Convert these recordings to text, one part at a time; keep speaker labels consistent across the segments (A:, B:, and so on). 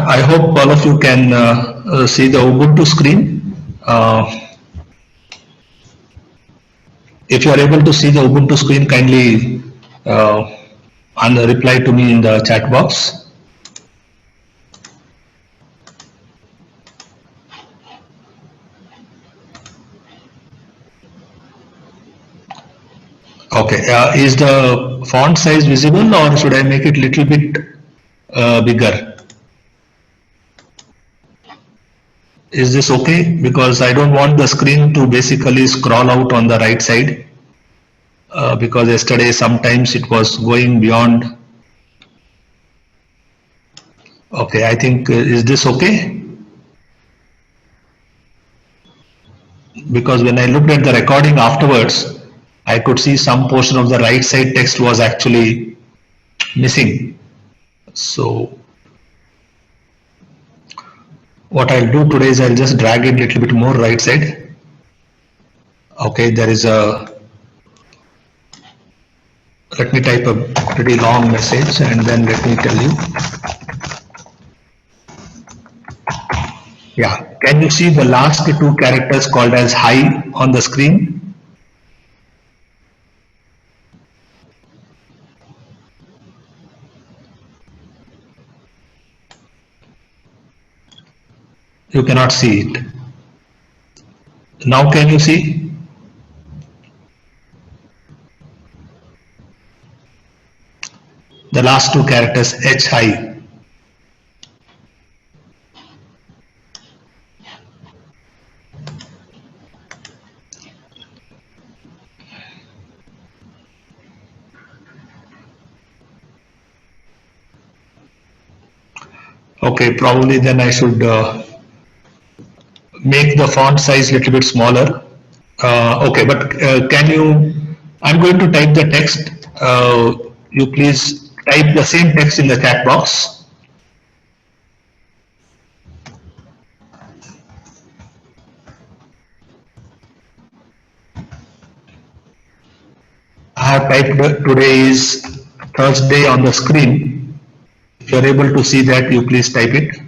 A: I hope all of you can see the Ubuntu screen. If you are able to see the Ubuntu screen, kindly reply to me in the chat box. Okay, is the font size visible, or should I make it little bit bigger? Is this okay? Because I don't want the screen to basically scroll out on the right side. Because yesterday sometimes it was going beyond. Okay, I think is this okay? Because when I looked at the recording afterwards, I could see some portion of the right side text was actually missing. So what I'll do today is I'll just drag it a little bit more right side. Okay, there is a, let me type a pretty long message and then let me tell you. Yeah, can you see the last two characters called as hi on the screen? You cannot see it. Now can you see? The last two characters H hi. Okay, probably then I should make the font size a little bit smaller. Okay, but can you, I'm going to type the text. You please type the same text in the chat box. I have typed today is Thursday on the screen. If you are able to see that, you please type it.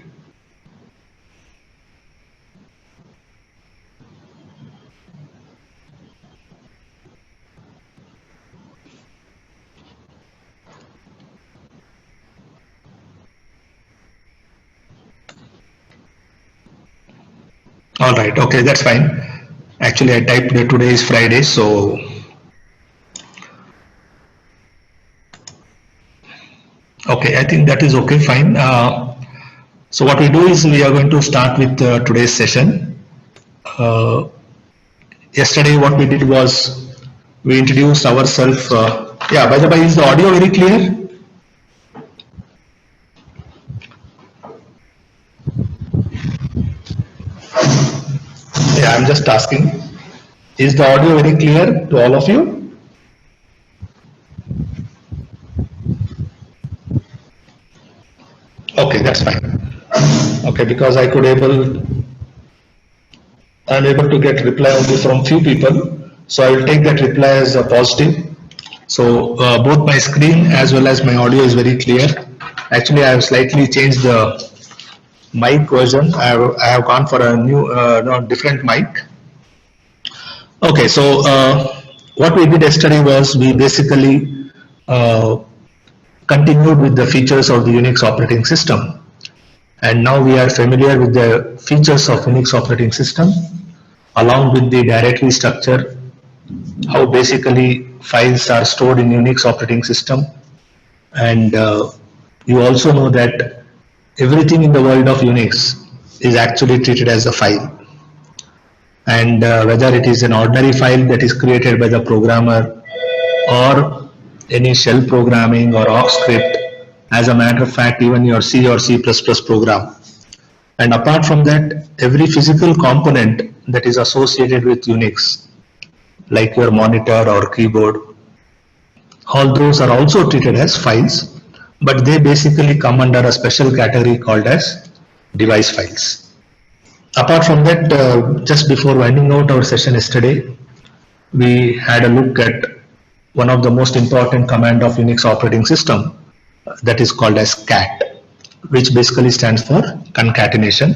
A: All right, okay, that's fine. Actually, I typed that today is Friday, so okay, I think that is okay, fine. So what we do is we are going to start with today's session. Yesterday what we did was we introduced ourselves. Yeah, by the way, is the audio very clear? Yeah, I'm just asking. Is the audio very clear to all of you? Okay, that's fine. Okay, because I'm able to get reply only from few people, so I will take that reply as a positive. So both my screen as well as my audio is very clear. Actually, I have slightly changed the mic version. I have gone for a new, different mic. Okay, so what we did yesterday was we basically continued with the features of the Unix operating system. And now we are familiar with the features of Unix operating system along with the directory structure, how basically files are stored in Unix operating system. And you also know that everything in the world of Unix is actually treated as a file. And whether it is an ordinary file that is created by the programmer or any shell programming or awk script, as a matter of fact, even your C or C++ program. And apart from that, every physical component that is associated with Unix, like your monitor or keyboard, all those are also treated as files, but they basically come under a special category called as device files. Apart from that, just before winding out our session yesterday, we had a look at one of the most important command of Unix operating system, that is called as cat. which basically stands for concatenation.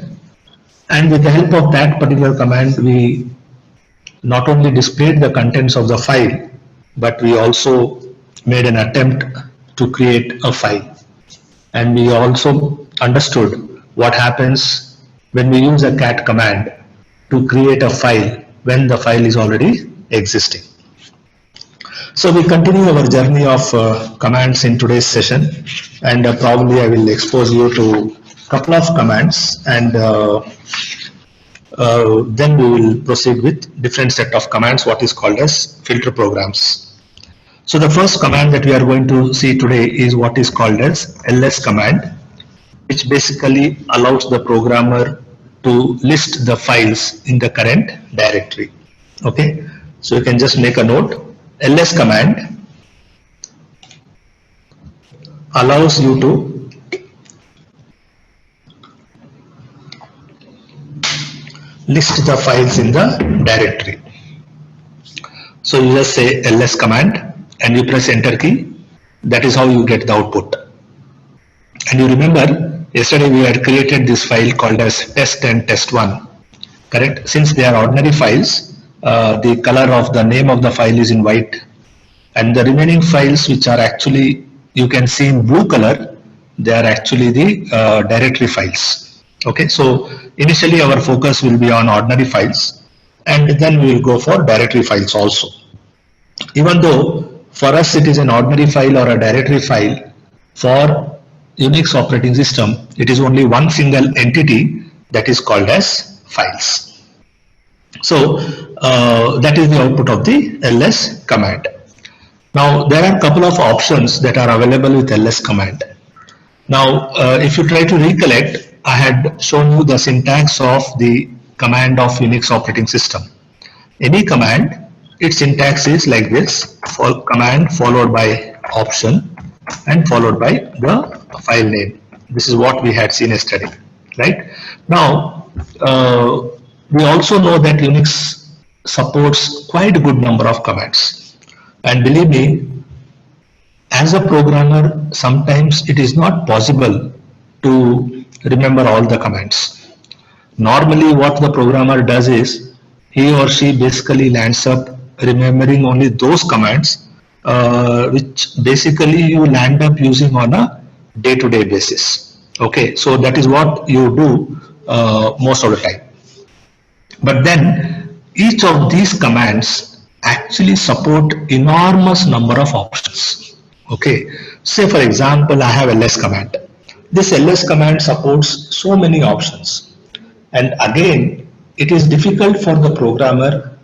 A: And with the help of that particular command, we not only displayed the contents of the file, but we also made an attempt to create a file. And we also understood what happens when we use a cat command to create a file when the file is already existing. So we continue our journey of commands in today's session, and probably I will expose you to a couple of commands, and then we will proceed with different set of commands, what is called as filter programs. So the first command that we are going to see today is what is called as ls command, which basically allows the programmer to list the files in the current directory. Okay, so you can just make a note. Ls command allows you to list the files in the directory. So you just say ls command and you press enter key. That is how you get the output. And you remember yesterday we had created this file called as test and test1, correct? Since they are ordinary files, the color of the name of the file is in white, and the remaining files which are actually, you can see in blue color, they are actually the directory files. Okay, so initially our focus will be on ordinary files, and then we will go for directory files also. Even though for us it is an ordinary file or a directory file, for Unix operating system it is only one single entity that is called as files. So that is the output of the ls command. Now there are a couple of options that are available with ls command. Now if you try to recollect, I had shown you the syntax of the command of Unix operating system. Any command, its syntax is like this: for command followed by option and followed by the file name. This is what we had seen yesterday, right? Now we also know that Unix supports quite a good number of commands, and believe me, as a programmer sometimes it is not possible to remember all the commands. Normally what the programmer does is he or she basically lands up remembering only those commands which basically you land up using on a day-to-day basis. Okay, so that is what you do most of the time. But then each of these commands actually support enormous number of options. Okay, say for example I have ls command. This ls command supports so many options, and again it is difficult for the programmer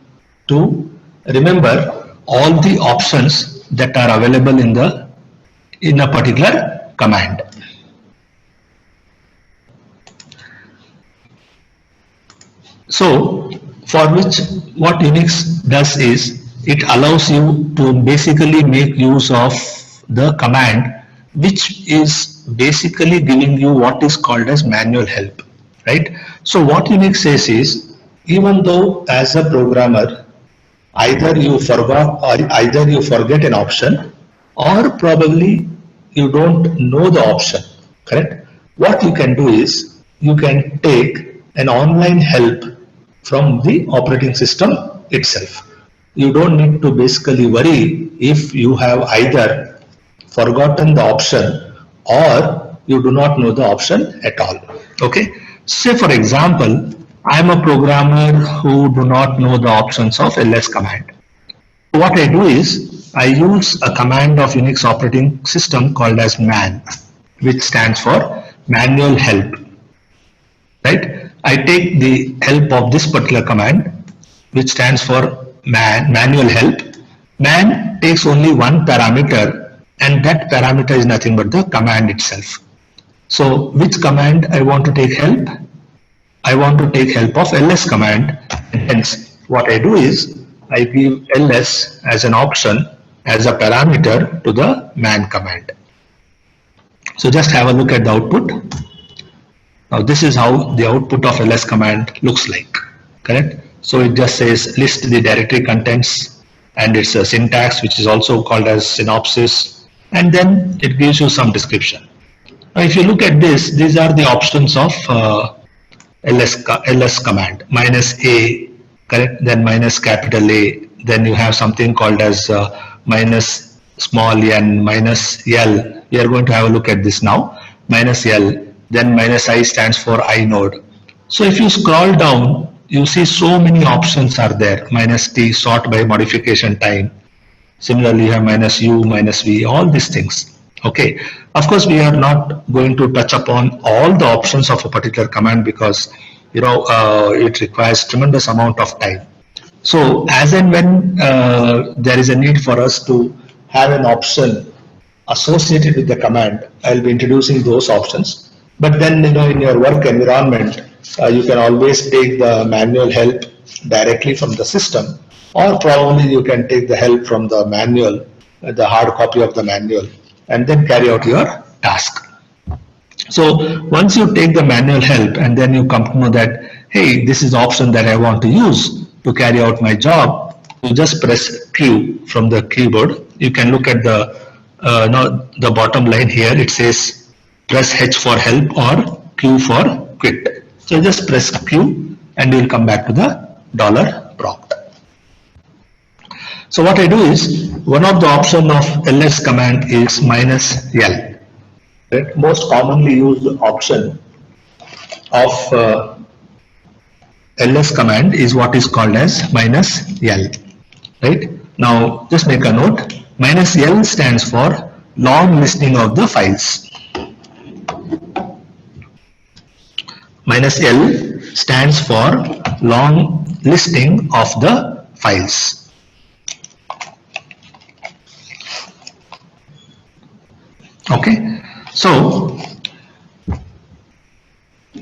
A: to remember all the options that are available in a particular command. So for which what Unix does is it allows you to basically make use of the command which is basically giving you what is called as manual help, right? So what Unix says is, even though as a programmer either you forgot or either you forget an option, or probably you don't know the option, correct? What you can do is you can take an online help from the operating system itself. You don't need to basically worry if you have either forgotten the option or you do not know the option at all. Okay, say for example I am a programmer who do not know the options of ls command. What I do is I use a command of Unix operating system called as man, which stands for manual help, right? I take the help of this particular command which stands for manual help. Man takes only one parameter, and that parameter is nothing but the command itself. So which command I want to take help? I want to take help of ls command, and hence what I do is I give ls as an option as a parameter to the man command. So just have a look at the output. Now this is how the output of ls command looks like, correct? So it just says list the directory contents, and it's a syntax which is also called as synopsis, and then it gives you some description. Now, if you look at this, these are the options of ls command. Minus a, correct? Then minus capital A. Then you have something called as minus small n, minus L. We are going to have a look at this now. Minus L. Then minus I stands for inode. So if you scroll down, you see so many options are there. Minus T, sort by modification time. Similarly, you have minus U, minus V, all these things. Okay. Of course, we are not going to touch upon all the options of a particular command because it requires tremendous amount of time. So as and when there is a need for us to have an option associated with the command, I'll be introducing those options. But then in your work environment, you can always take the manual help directly from the system, or probably you can take the help from the manual, the hard copy of the manual, and then carry out your task. So once you take the manual help and then you come to know that, hey, this is the option that I want to use to carry out my job, you just press Q from the keyboard. You can look at the bottom line here. It says press H for help or Q for quit. So just press Q and you will come back to the $prompt. So what I do is, one of the option of ls command is minus L. Right? Most commonly used option of ls command is what is called as minus L. Right? Now just make a note. Minus L stands for long listing of the files. Minus L stands for long listing of the files. Okay, so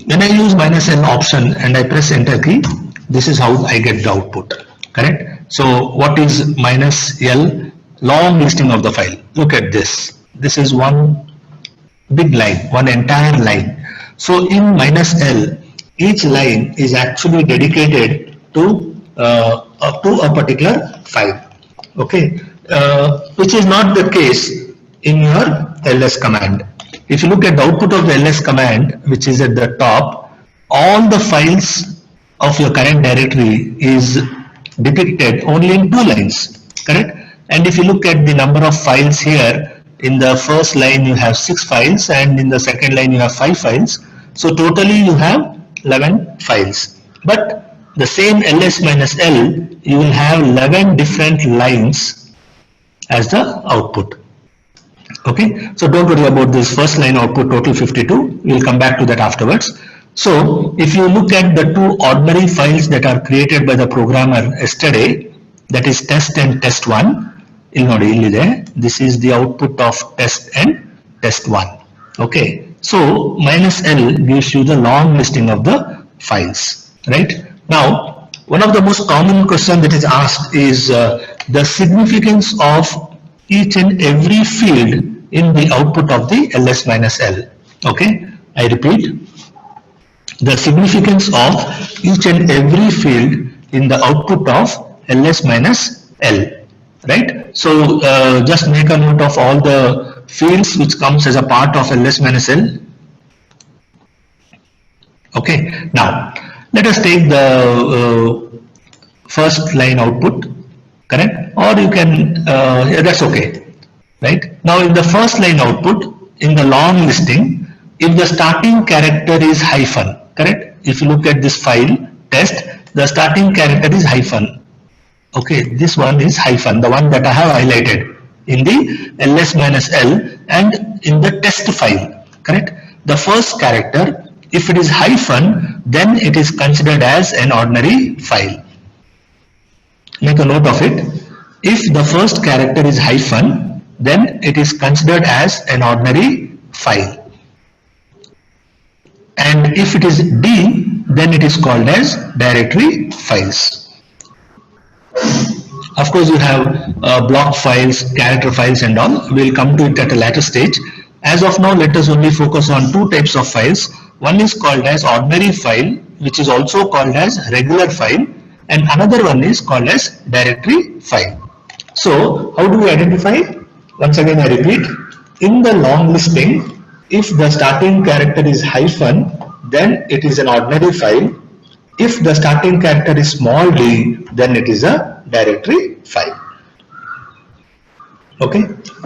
A: when I use minus N option and I press enter key, this is how I get the output, correct? So what is minus L? Long listing of the file. Look at this. This is one big line, one entire line. So in minus L, each line is actually dedicated to a particular file, okay, which is not the case in your ls command. If you look at the output of the ls command, which is at the top, all the files of your current directory is depicted only in 2 lines, correct? And if you look at the number of files here, in the first line you have 6 files and in the second line you have 5 files. So totally you have 11 files. But the same ls minus L, you will have 11 different lines as the output. Okay, so don't worry about this first line output total 52. We'll come back to that afterwards. So if you look at the 2 ordinary files that are created by the programmer yesterday, that is test and test1, this is the output of test and test1. Okay, so minus L gives you the long listing of the files, right? Now, one of the most common questions that is asked is the significance of each and every field in the output of the ls minus L. Okay, I repeat, the significance of each and every field in the output of ls minus L, right? So just make a note of all the fields which comes as a part of ls minus L. Okay, now let us take the first line output, correct? Or you can, yeah, that's okay, right? Now in the first line output, in the long listing, if the starting character is hyphen, correct? If you look at this file, test, the starting character is hyphen. Okay, this one is hyphen, the one that I have highlighted in the ls minus L and in the test file, correct? The first character, if it is hyphen, then it is considered as an ordinary file. Make a note of it. If the first character is hyphen, then it is considered as an ordinary file. And if it is D, then it is called as directory files. Of course, you have block files, character files and all. We will come to it at a later stage. As of now, let us only focus on 2 types of files. One is called as ordinary file, which is also called as regular file, and another one is called as directory file. So how do we identify? Once again I repeat, in the long listing, If the starting character is hyphen, then it is an ordinary file. If the starting character is small d, then it is a directory file. Okay.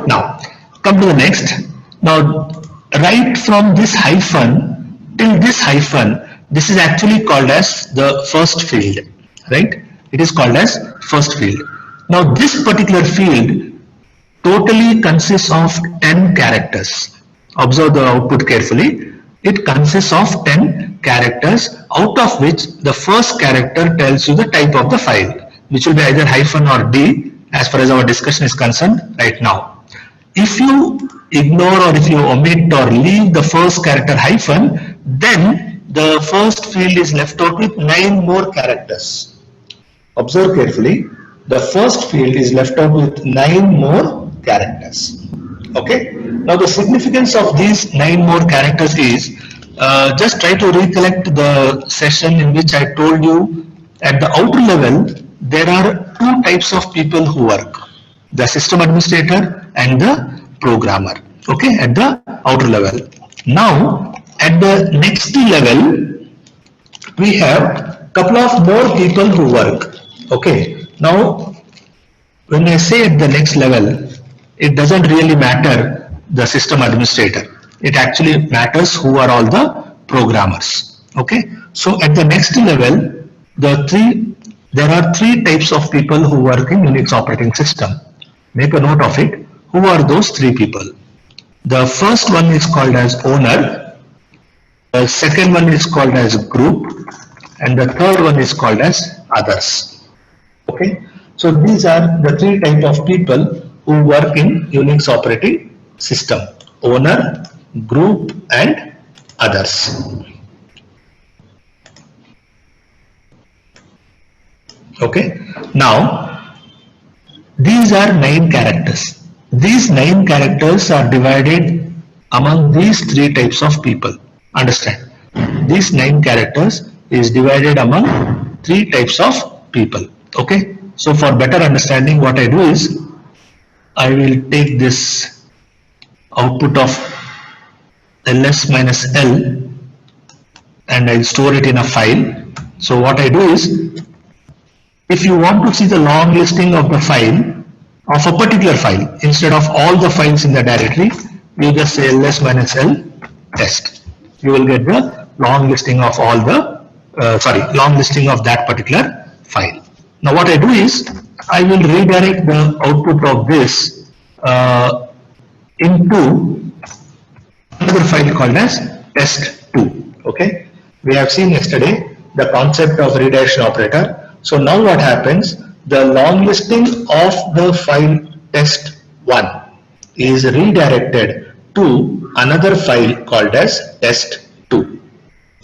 A: Now come to the next. Now right from this hyphen till this hyphen, this is actually called as the first field, right? It is called as first field. Now this particular field totally consists of 10 characters. Observe the output carefully. It consists of 10 characters, out of which the first character tells you the type of the file, which will be either hyphen or D, as far as our discussion is concerned right now. If you ignore or if you omit or leave the first character hyphen, then the first field is left out with 9 more characters. Observe carefully. The first field is left out with 9 more characters. Okay. Now the significance of these 9 more characters is, just try to recollect the session in which I told you at the outer level there are 2 types of people who work: the system administrator and the programmer. Okay, at the outer level. Now at the next level we have couple of more people who work. Okay. Now when I say at the next level, it doesn't really matter the system administrator. It actually matters who are all the programmers. Okay. So at the next level, there are 3 types of people who work in Unix operating system. Make a note of it. Who are those 3 people? The first one is called as owner. The second one is called as group, and the third one is called as others. Okay. So these are the 3 types of people who work in Unix operating system: owner, group, and others. Okay. Now these are 9 characters. These 9 characters are divided among these 3 types of people. Understand? These 9 characters is divided among 3 types of people. Okay. So for better understanding, what I do is I will take this output of ls minus l and I'll store it in a file. So what I do is, if you want to see the long listing of the file, of a particular file, instead of all the files in the directory, you just say ls minus l test. You will get the long listing of all the, long listing of that particular file. Now what I do is, I will redirect the output of this into another file called as test2. Okay. We have seen yesterday the concept of redirection operator. So now what happens? The long listing of the file test1 is redirected to another file called as test2.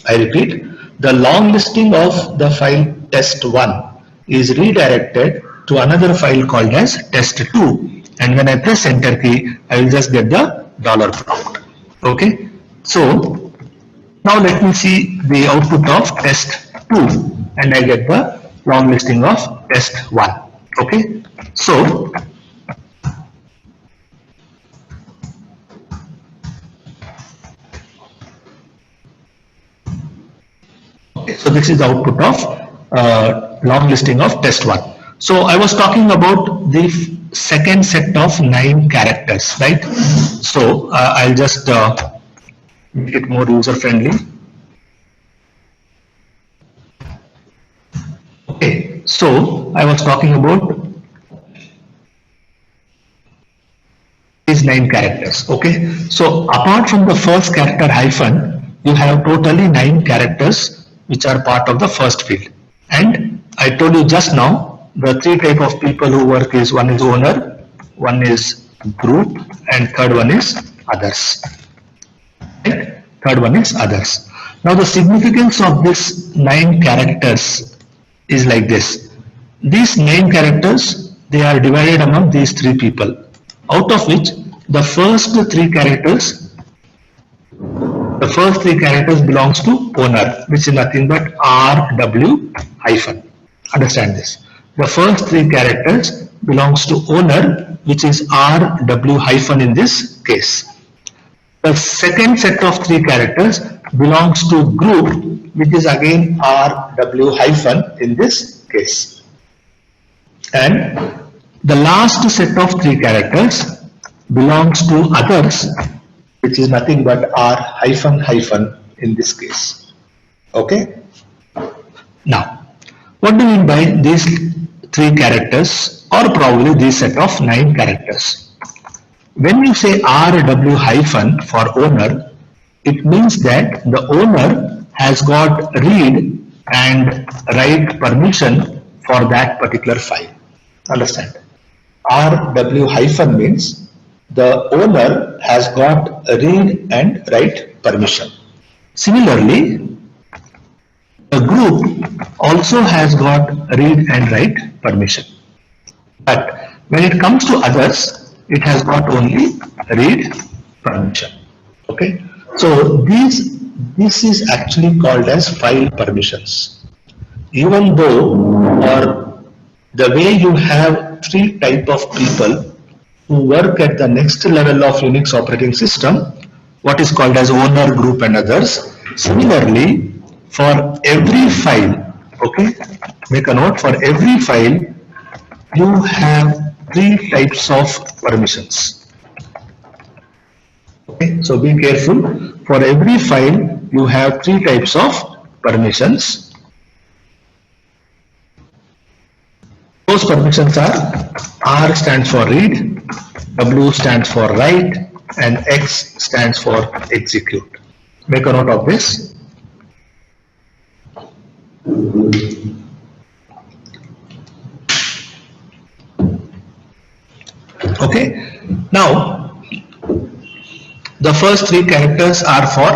A: I repeat, the long listing of the file test1 is redirected to another file called as test2, and when I press enter key, I will just get the $prompt. Okay. So now let me see the output of test2, and I get the long listing of test1. Okay. So this is the output of long listing of test1. So I was talking about the second set of 9 characters, right? So I'll just make it more user friendly. Okay, so I was talking about these 9 characters. Okay, so apart from the first character hyphen, you have totally 9 characters which are part of the first field. And I told you just now, the 3 type of people who work is, one is owner, one is group, and third one is others. Right? Third one is others. Now the significance of this 9 characters is like this. These 9 characters, they are divided among these 3 people, out of which the first 3 characters belongs to owner, which is nothing but RW hyphen. Understand this. The first 3 characters belongs to owner, which is RW hyphen in this case. The second set of three characters belongs to group, which is again RW hyphen in this case. And the last set of three characters belongs to others, which is nothing but R hyphen hyphen in this case. Okay. Now, what do we mean by these three characters, or probably this set of 9 characters? When you say RW hyphen for owner, it means that the owner has got read and write permission for that particular file. Understand? RW hyphen means the owner has got read and write permission. Similarly, the group also has got read and write permission. But when it comes to others, it has got only read permission. Okay. So this is actually called as file permissions. Even though, or the way you have 3 type of people who work at the next level of Unix operating system, what is called as owner, group and others. Similarly, for every file, okay, make a note, for every file you have 3 types of permissions. Okay, so be careful. For every file you have 3 types of permissions. Those permissions are R stands for read, W stands for write, and X stands for execute. Make a note of this. Okay. Now, the first 3 characters are for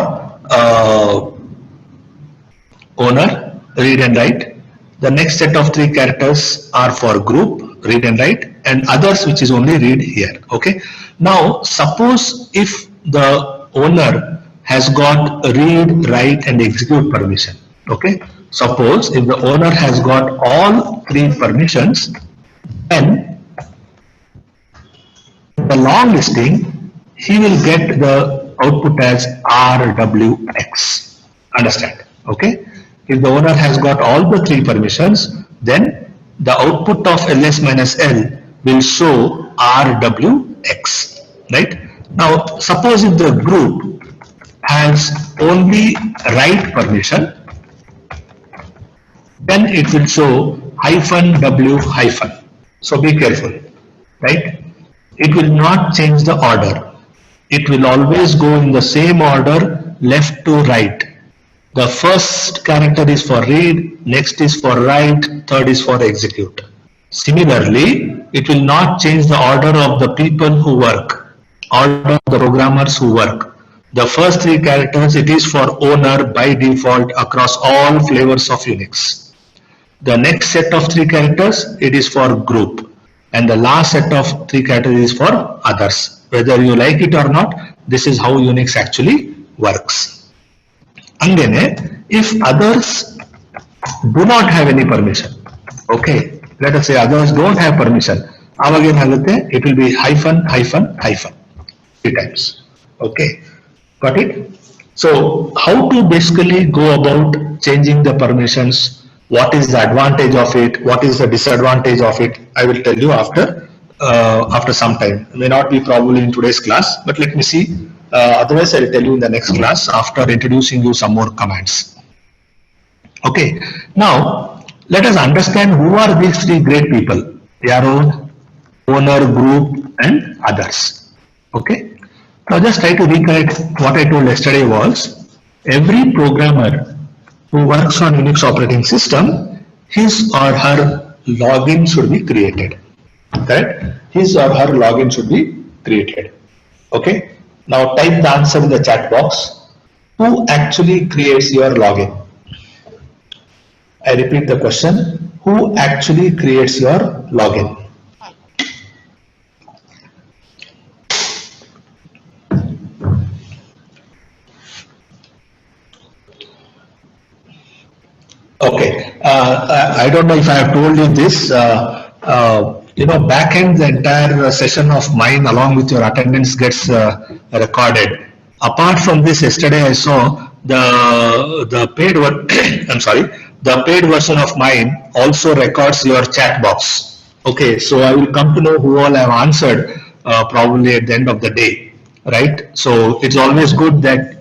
A: owner, read and write. The next set of 3 characters are for group, read and write, and others, which is only read here. Okay. Now, suppose if the owner has got read, write and execute permission. Okay. Suppose if the owner has got all 3 permissions, then the long listing, he will get the output as RWX. Understand? Okay. If the owner has got all the 3 permissions, then the output of ls minus l will show RWX. Right? Now, suppose if the group has only write permission, then it will show -w-. So be careful, right? It will not change the order. It will always go in the same order, left to right. The first character is for read, next is for write, third is for execute. Similarly, it will not change the order of the people who work, order of the programmers who work. The first 3 characters, it is for owner by default across all flavors of Unix. The next set of 3 characters, it is for group. And the last set of 3 characters is for others. Whether you like it or not, this is how Unix actually works. Angene, if others do not have any permission, okay, let us say others don't have permission, it will be hyphen, hyphen, hyphen, 3 times. Okay, got it? So, how to basically go about changing the permissions? What is the advantage of it? What is the disadvantage of it? I will tell you after some time. It may not be probably in today's class, but let me see. Otherwise, I will tell you in the next class after introducing you some more commands. Okay. Now, let us understand who are these 3 great people. Yaron, owner, group, and others. Okay. Now, just try to recollect what I told yesterday was every programmer who works on Unix operating system, his or her login should be created. Correct? His or her login should be created. Okay. Now type the answer in the chat box. Who actually creates your login? I repeat the question. Who actually creates your login? Okay. I don't know if I have told you this. Back end, the entire session of mine along with your attendance gets recorded. Apart from this, yesterday I saw the paid I'm sorry, the paid version of mine also records your chat box. Okay, so I will come to know who all have answered probably at the end of the day, right? So it's always good that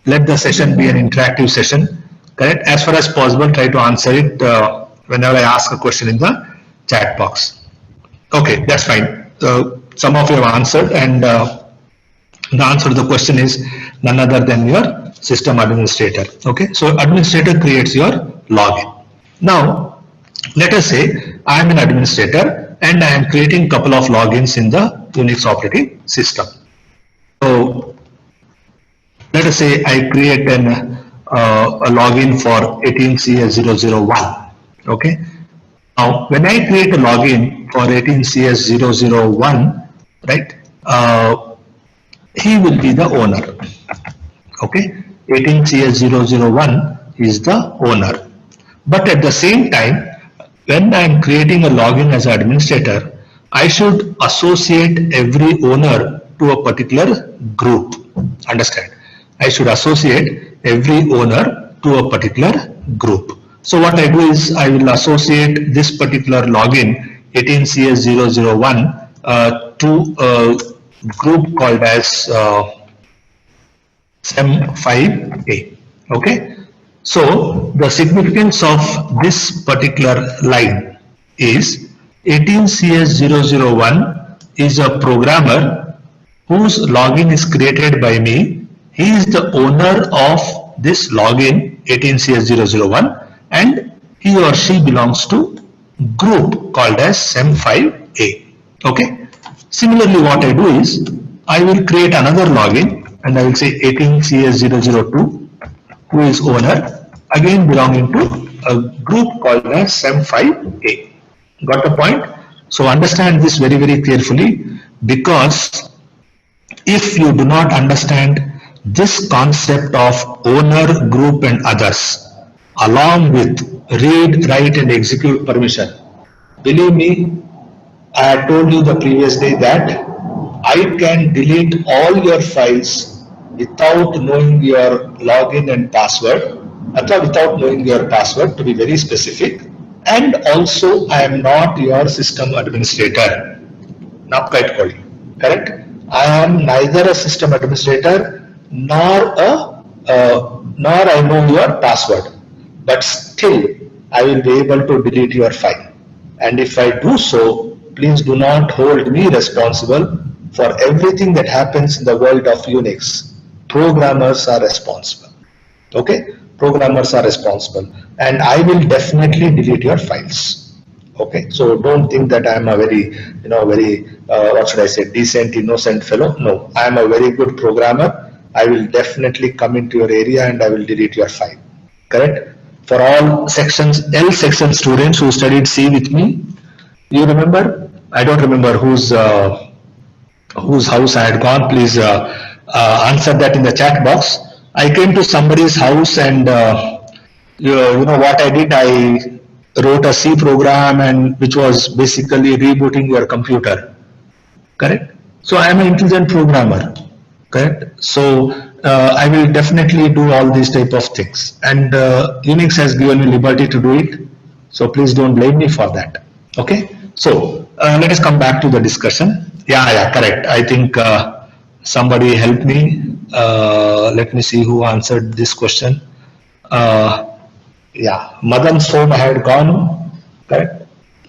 A: let the session be an interactive session, correct? As far as possible, try to answer it whenever I ask a question in the chat box. Okay, that's fine. Some of you have answered, and the answer to the question is none other than your system administrator. Okay, so administrator creates your login. Now, let us say I am an administrator and I am creating couple of logins in the Unix operating system. So, let us say I create a login for 18CS001. Okay. Now, when I create a login for 18CS001, right, he will be the owner. Okay, 18CS001 is the owner. But at the same time, when I am creating a login as an administrator, I should associate every owner to a particular group. Understand? I should associate every owner to a particular group. So what I do is I will associate this particular login 18CS001 to a group called as SEM5A. Okay. So the significance of this particular line is 18CS001 is a programmer whose login is created by me. He is the owner of this login 18CS001 and he or she belongs to group called as SEM5A. Okay. Similarly, what I do is I will create another login and I will say 18CS002 who is owner, again belonging to a group called as SEM5A. Got the point? So understand this very, very carefully, because if you do not understand this concept of owner, group and others, along with read, write and execute permission, believe me, I had told you the previous day that I can delete all your files without knowing your login and password, without knowing your password, to be very specific, and also I am not your system administrator. Not quite correct? I am neither a system administrator nor I know your password, but still I will be able to delete your file. And if I do so, please do not hold me responsible for everything that happens in the world of Unix. Programmers are responsible. Okay, programmers are responsible, and I will definitely delete your files. Okay, so don't think that I am a very, what should I say, decent, innocent fellow. No, I am a very good programmer. I will definitely come into your area and I will delete your file. Correct? For all sections, L section students who studied C with me, you remember? I don't remember whose house I had gone. Please answer that in the chat box. I came to somebody's house and you know what I did? I wrote a C program and which was basically rebooting your computer. Correct? So I am an intelligent programmer. Correct? So I will definitely do all these type of things, and Unix has given me liberty to do it. So please don't blame me for that. Okay? So let us come back to the discussion. Yeah, correct. I think somebody helped me. Let me see who answered this question. Yeah, Madan's home I had gone, correct?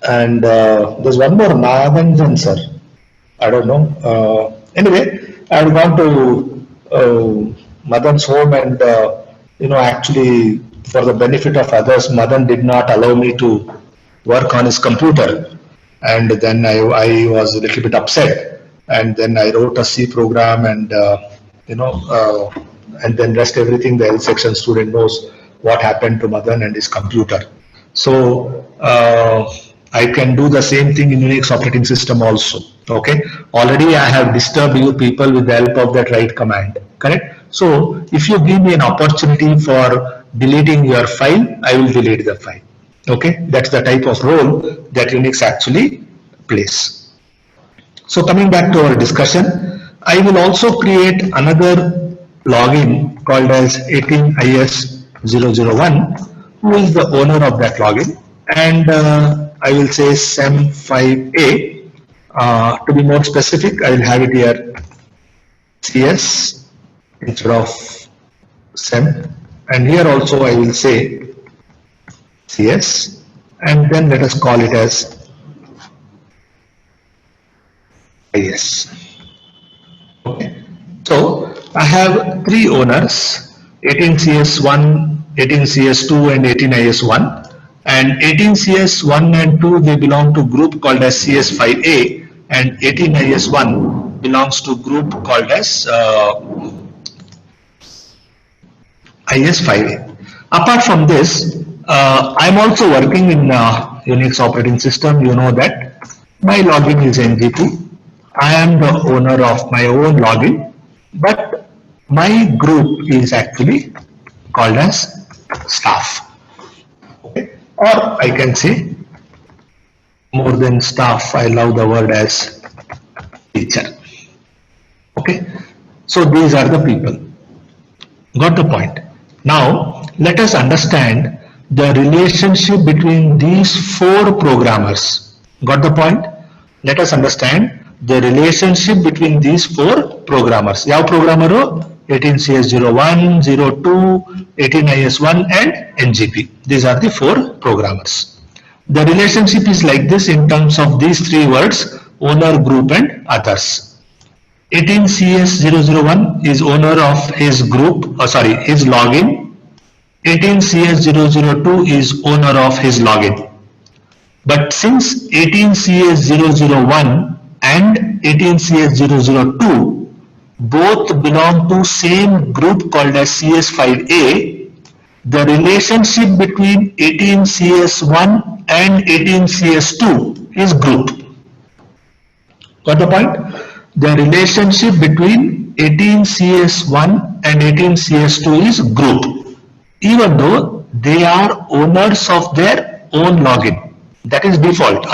A: And there's one more, Naganjan sir. I don't know. Anyway, I had gone to Madan's home, and actually for the benefit of others, Madan did not allow me to work on his computer, and then I was a little bit upset, and then I wrote a C program, and and then rest everything the L section student knows what happened to Madan and his computer. So I can do the same thing in Unix operating system also. Okay, already I have disturbed you people with the help of that write command. Correct? So if you give me an opportunity for deleting your file, I will delete the file. Okay, that's the type of role that Unix actually plays. So coming back to our discussion, I will also create another login called as 18IS001, who is the owner of that login, and I will say SEM5A. To be more specific, I will have it here CS instead of SEM, and here also I will say CS, and then let us call it as IS. Okay. So I have three owners: 18CS1, 18CS2, and 18IS1. And 18CS1 and 2, they belong to group called as CS5A, and 18IS1 belongs to group called as IS5A. Apart from this, I'm also working in Unix operating system. You know that my login is NGP. I am the owner of my own login, but my group is actually called as staff. Okay. Or I can say more than staff, I love the word as teacher. Okay. So these are the people. Got the point? Now let us understand the relationship between these four programmers. Got the point? Let us understand the relationship between these four programmers. Yav programmer 18CS01, 02, 18IS1 and NGP. These are the four programmers. The relationship is like this in terms of these three words: owner, group and others. 18CS001 is owner of his group, his login. 18CS002 is owner of his login. But since 18CS001 and 18CS002 both belong to same group called as CS5A, the relationship between 18CS1 and 18CS2 is group. Got the point? The relationship between 18CS1 and 18CS2 is group, even though they are owners of their own login. That is default.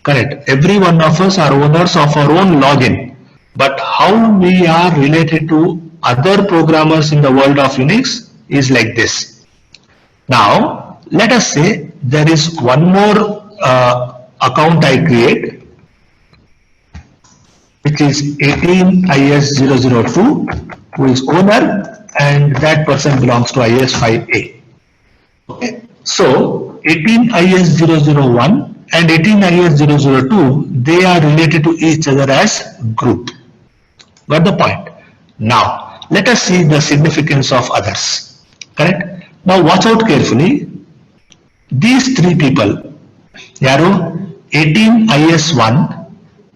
A: Correct. Every one of us are owners of our own login. But how we are related to other programmers in the world of Unix is like this. Now, let us say there is one more account I create, which is 18IS002, who is owner, and that person belongs to IS5A. Okay. So 18IS001 and 18IS002, they are related to each other as group. Got the point? Now let us see the significance of others. Correct? Now watch out carefully. These three people, Yaro, 18IS1,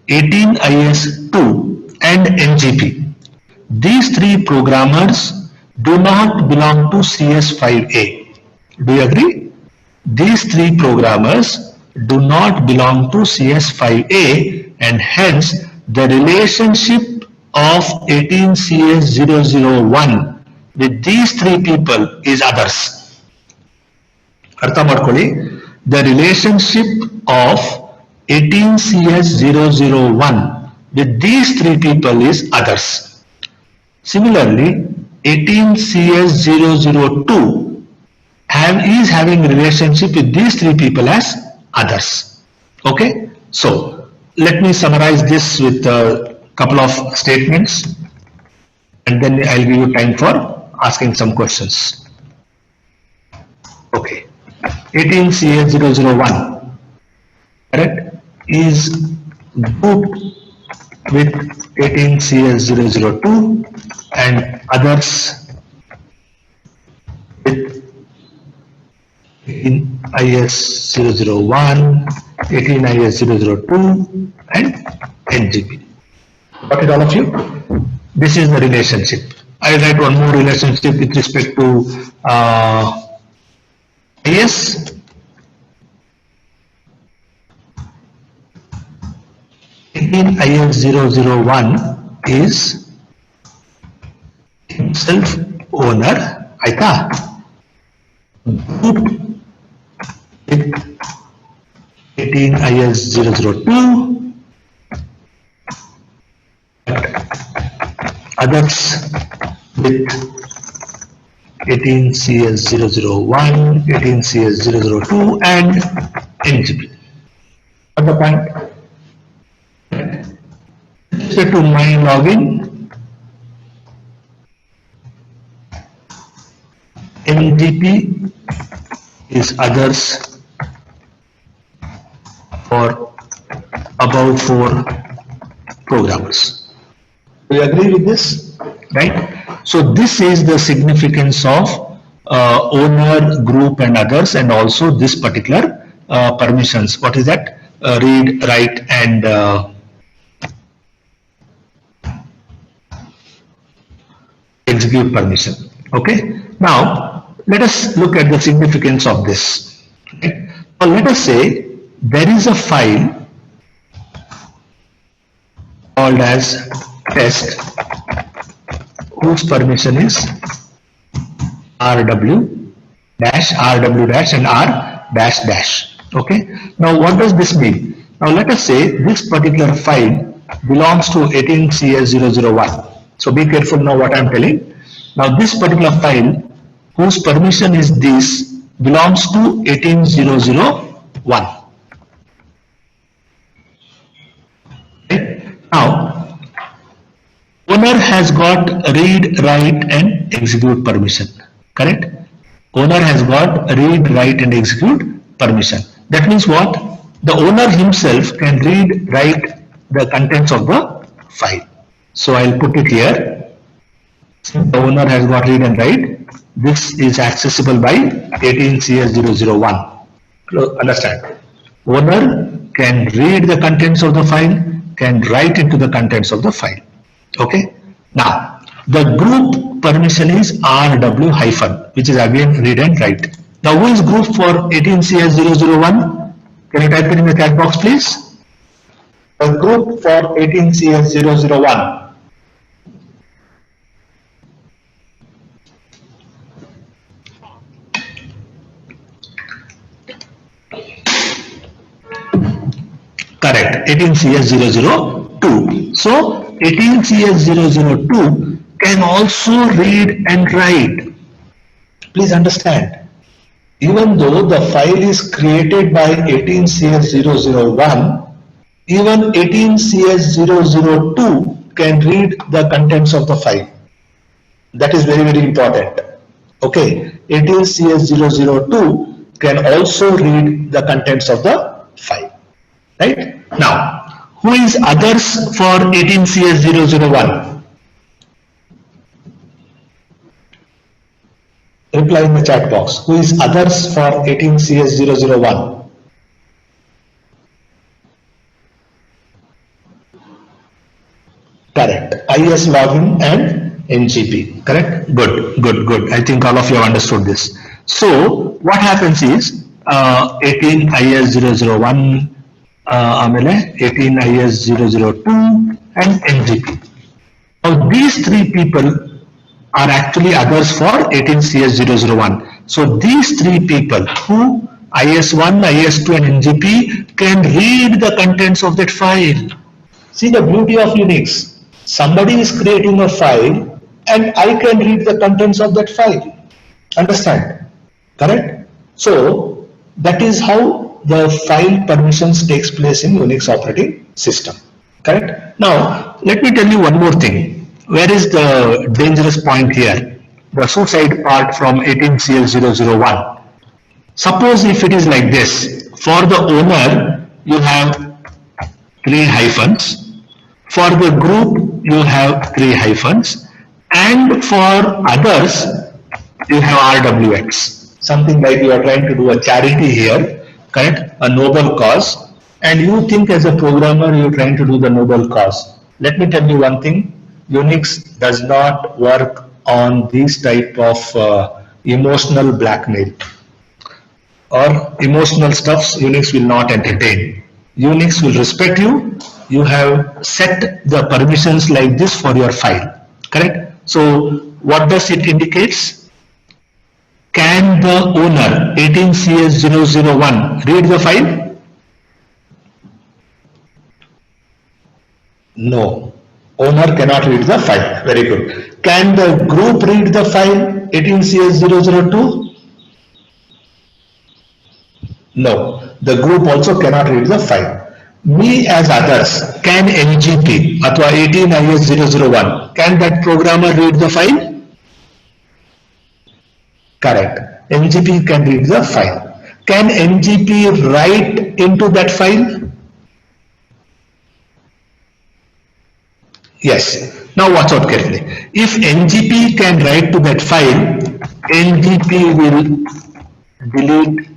A: 18IS2 and NGP. These three programmers do not belong to CS5A. Do you agree? These three programmers do not belong to CS5A, and hence the relationship of 18CS001 with these three people is others. Artha ಮಾಡ್ಕೊಳ್ಳಿ, the relationship of 18CS001 with these three people is others. Similarly, 18CS002 is having a relationship with these three people as others. Okay, so let me summarize this with a couple of statements, and then I'll give you time for asking some questions. Okay, 18CS001, correct, is grouped with 18CS002 and others with 18IS001, 18IS002 and NGP. Got it, all of you? This is the relationship. I write one more relationship with respect to IS. 18IS001 is himself owner, aita, group with 18IS002, others with 18CS001, 18CS002 and NGP. At the point, respect to my login, NGP is others for above 4 programmers. Do you agree with this? Right? So this is the significance of owner, group and others, and also this particular permissions. What is that? Read, write and execute permission. Okay. Now let us look at the significance of this. Okay. Now let us say there is a file called as test whose permission is rw dash and r dash dash. Okay. Now what does this mean? Now let us say this particular file belongs to 18CS001. So be careful now what I am telling. Now this particular file whose permission is this belongs to 18001. Now, owner has got read, write and execute permission, correct? Owner has got read, write and execute permission. That means what? The owner himself can read, write the contents of the file. So I'll put it here. Since the owner has got read and write, this is accessible by 18CS001. Understand? Owner can read the contents of the file, can write into the contents of the file. Okay. Now the group permission is rw hyphen, which is again read and write. Now who is group for 18CS001? Can you type it in the chat box please? The group for 18CS001. Correct, 18CS002. So 18CS002 can also read and write. Please understand, even though the file is created by 18CS001, even 18CS002 can read the contents of the file. That is very, very important. Okay, 18CS002 can also read the contents of the file. Right? Now, who is others for 18CS001? Reply in the chat box. Who is others for 18CS001? Correct. IS login and NGP. Correct? Good, good, good. I think all of you have understood this. So, what happens is 18IS001 18IS002 and NGP. Now these three people are actually others for 18CS001. So these three people who IS1, IS2 and NGP can read the contents of that file. See the beauty of Unix. Somebody is creating a file and I can read the contents of that file. Understand? Correct? So that is how the file permissions takes place in Unix operating system. Correct? Now, let me tell you one more thing. Where is the dangerous point here? The suicide part from 18CS001. Suppose if it is like this, for the owner, you have 3 hyphens. For the group, you have 3 hyphens. And for others, you have RWX. Something like you are trying to do a charity here. Correct? A noble cause, and you think as a programmer you're trying to do the noble cause. Let me tell you one thing, Unix does not work on these type of emotional blackmail or emotional stuffs. Unix will not entertain. Unix will respect you. You have set the permissions like this for your file. Correct? So what does it indicates? Can the owner 18CS001 read the file? No. Owner cannot read the file. Very good. Can the group read the file 18CS002? No. The group also cannot read the file. Me as others, can NGP अथवा 18IS001, can that programmer read the file? Correct. NGP can read the file. Can NGP write into that file? Yes. Now watch out carefully. If NGP can write to that file, NGP will delete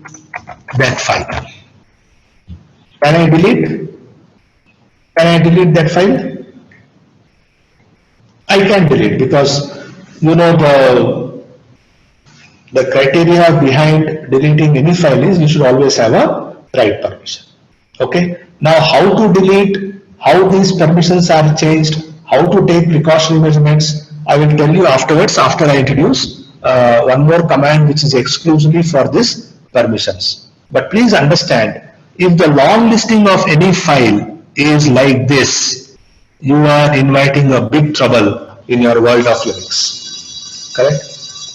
A: that file. Can I delete? Can I delete that file? I can delete because you know the criteria behind deleting any file is you should always have a write permission. Okay. Now how to delete, how these permissions are changed, how to take precautionary measurements, I will tell you afterwards after I introduce one more command which is exclusively for this permissions. But please understand, if the long listing of any file is like this, you are inviting a big trouble in your world of Unix. Correct?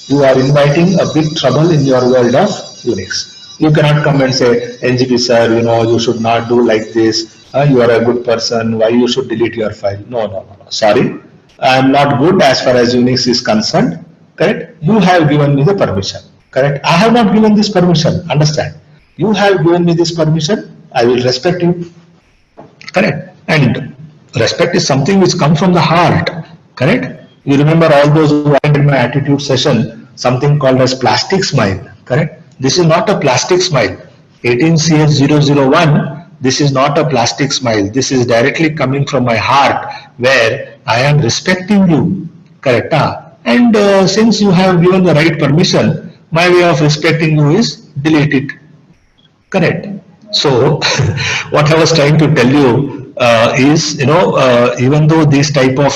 A: You are inviting a big trouble in your world of Unix. You cannot come and say, NGP sir, you should not do like this. You are a good person. Why you should delete your file? No. Sorry, I am not good as far as Unix is concerned. Correct? You have given me the permission. Correct? I have not given this permission. Understand? You have given me this permission. I will respect you. Correct? And respect is something which comes from the heart. Correct? You remember all those who attended my attitude session, something called as plastic smile. Correct? This is not a plastic smile. 18CS001, this is not a plastic smile. This is directly coming from my heart where I am respecting you. Correct? And since you have given the right permission, my way of respecting you is delete it. Correct? So what I was trying to tell you is, even though these type of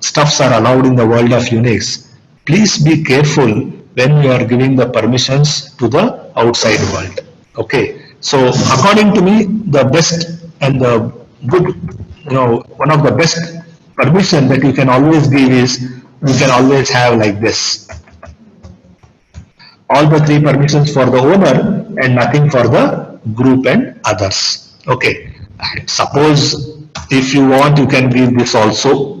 A: stuffs are allowed in the world of Unix, please be careful when you are giving the permissions to the outside world. Okay. So according to me, the best and the good, one of the best permission that you can always give is you can always have like this. All the three permissions for the owner and nothing for the group and others. Okay. Suppose if you want, you can give this also.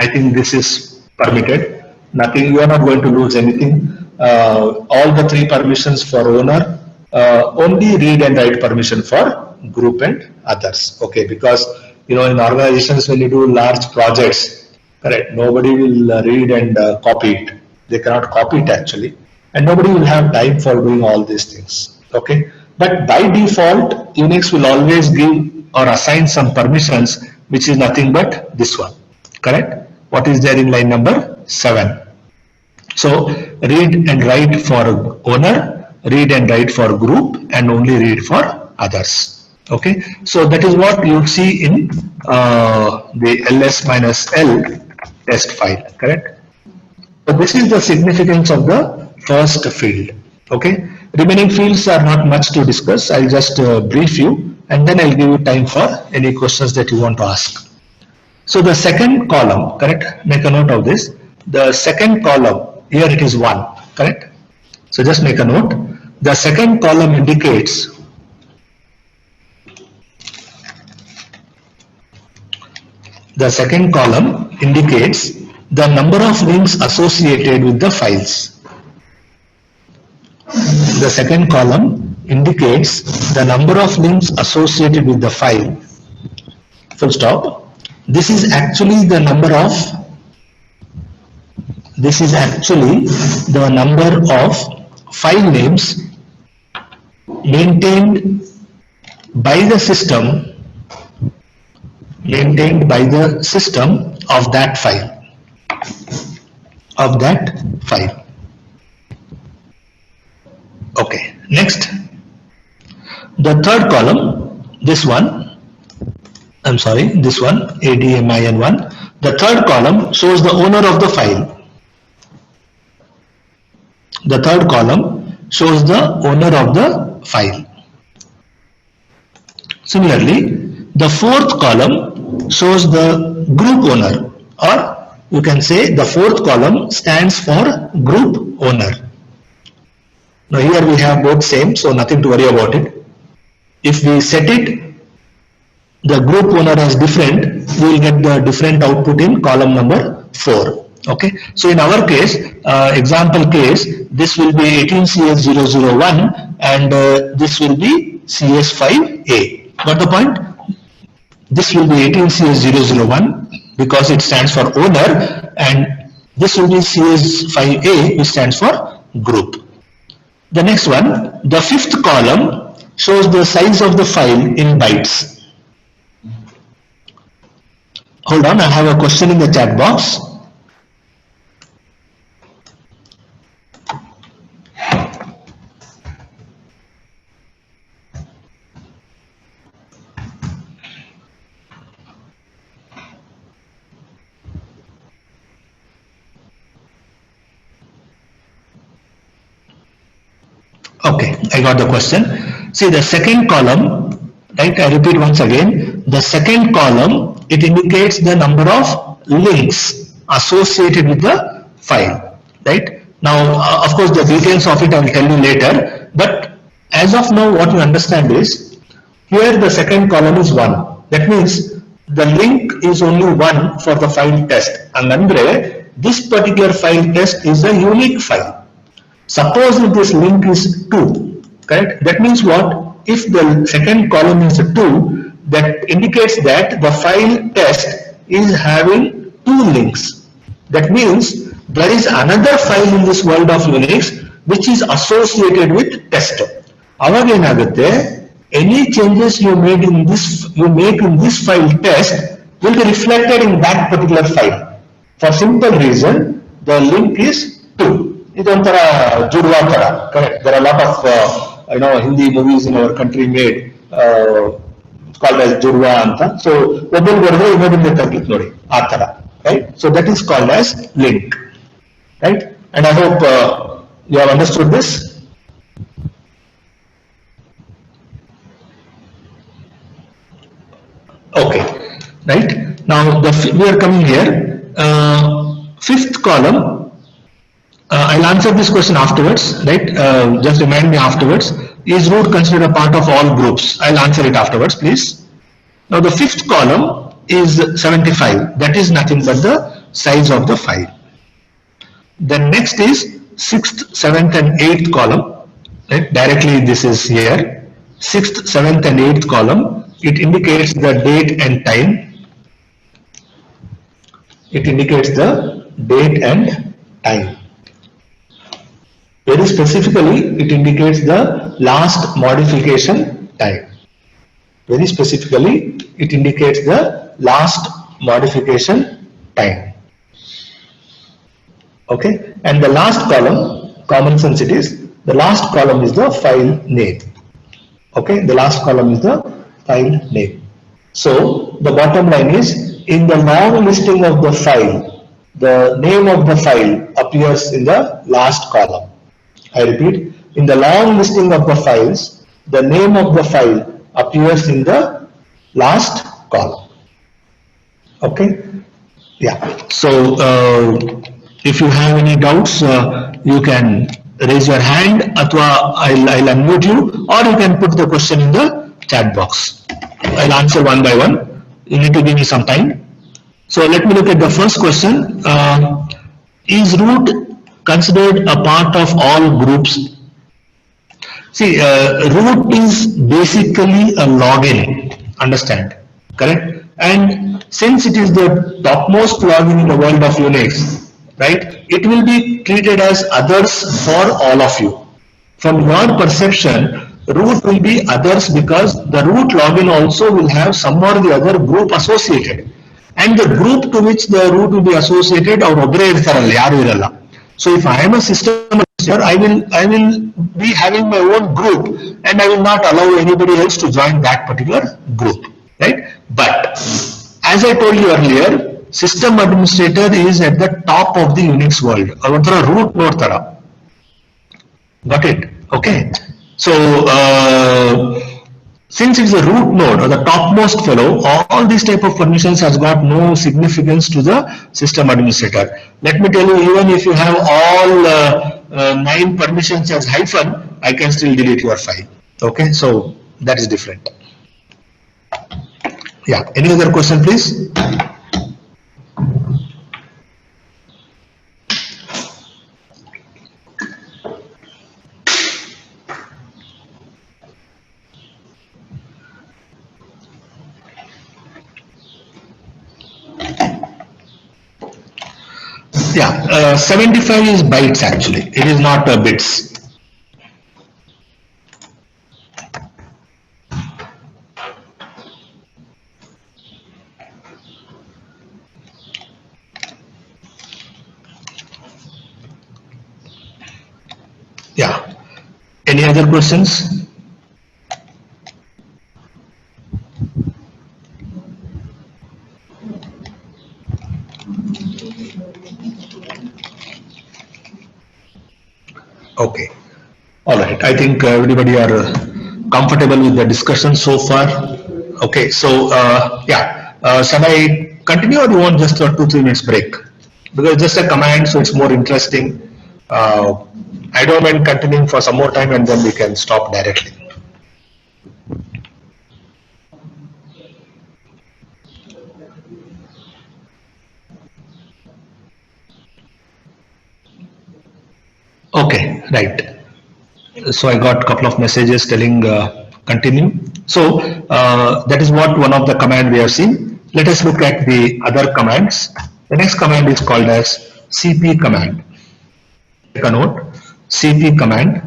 A: I think this is permitted. Nothing, you are not going to lose anything. All the three permissions for owner, only read and write permission for group and others. Okay, because in organizations when you do large projects, correct, nobody will read and copy it. They cannot copy it actually, and nobody will have time for doing all these things. Okay, but by default, Unix will always give or assign some permissions, which is nothing but this one. Correct? What is there in line number 7? So read and write for owner, read and write for group, and only read for others. Okay, so that is what you see in the ls-l test file. Correct? So this is the significance of the first field. Okay, remaining fields are not much to discuss. I'll just brief you, and then I'll give you time for any questions that you want to ask. So the second column, correct? Make a note of this. The second column, here it is 1, correct? So just make a note. The second column indicates the number of links associated with the files. The second column indicates the number of links associated with the file. Full stop. This is actually the number of file names maintained by the system of that file. Okay, next, the third column, this one, ADMIN1, the third column shows the owner of the file. The third column shows the owner of the file. Similarly, The fourth column shows the group owner, or you can say the fourth column stands for group owner. Now here we have both same, so nothing to worry about it. If we set it the group owner as different, we will get the different output in column number 4. Okay, so in our case, example case, this will be 18CS001 and this will be CS5A. Got the point? This will be 18CS001 because it stands for owner, and this will be CS5A which stands for group. The next one, the fifth column shows the size of the file in bytes. Hold on, I have a question in the chat box. Okay, I got the question. See the second column, right? I repeat once again, the second column, it indicates the number of links associated with the file, right? Now, of course, the details of it I will tell you later, but as of now, what you understand is, here the second column is 1. That means the link is only 1 for the file test. And this particular file test is a unique file. Suppose if this link is 2, correct? That means what? If the second column is 2, that indicates that the file test is having 2 links. That means there is another file in this world of Unix which is associated with test. Any changes you make in this file test will be reflected in that particular file. For simple reason, the link is 2. Idonthara Judwa Tara, correct? There are a lot of Hindi movies in our country made called as Judwa Anta. So right? So that is called as link, right? And I hope you have understood this. Okay, right? Now we are coming here. Fifth column. I'll answer this question afterwards, right? Just remind me afterwards. Is root considered a part of all groups? I'll answer it afterwards, please. Now the fifth column is 75. That is nothing but the size of the file. Then next is 6th, 7th and 8th column. Right? Directly this is here. 6th, 7th and 8th column. It indicates the date and time. It indicates the date and time. Very specifically, it indicates the last modification time. Very specifically, it indicates the last modification time. Okay, and the last column, common sense it is, the last column is the file name. Okay, the last column is the file name. So, the bottom line is, in the long listing of the file, the name of the file appears in the last column. I repeat, in the long listing of the files, the name of the file appears in the last column. Okay? Yeah. So, if you have any doubts, you can raise your hand, athwa I'll unmute you, or you can put the question in the chat box. I'll answer one by one. You need to give me some time. So, let me look at the first question. Is root considered a part of all groups? See, root is basically a login, understand, correct? And since it is the topmost login in the world of Unix, right, it will be treated as others for all of you. From your perception, root will be others because the root login also will have some or the other group associated. And the group to which the root will be associated, or obbre irtaralla, yaru iralla. So if I am a system administrator, I will be having my own group and I will not allow anybody else to join that particular group, right? But as I told you earlier, system administrator is at the top of the Unix world. Root node tara. Got it? Okay. So Since it's a root node or the topmost fellow, all these type of permissions has got no significance to the system administrator. Let me tell you, even if you have all 9 permissions as hyphen, I can still delete your file. Okay, so that is different. Yeah, any other question, please? Yeah, 75 is bytes actually. It is not bits. Yeah. Any other questions? Okay. All right. I think everybody are comfortable with the discussion so far. Okay. So yeah, shall I continue or do you want just a 2-3 minutes break? Because it's just a command, so it's more interesting. I don't mind continuing for some more time and then we can stop directly. Okay, right. So I got a couple of messages telling continue. So that is what one of the command we have seen. Let us look at the other commands. The next command is called as CP command. Take a note, CP command.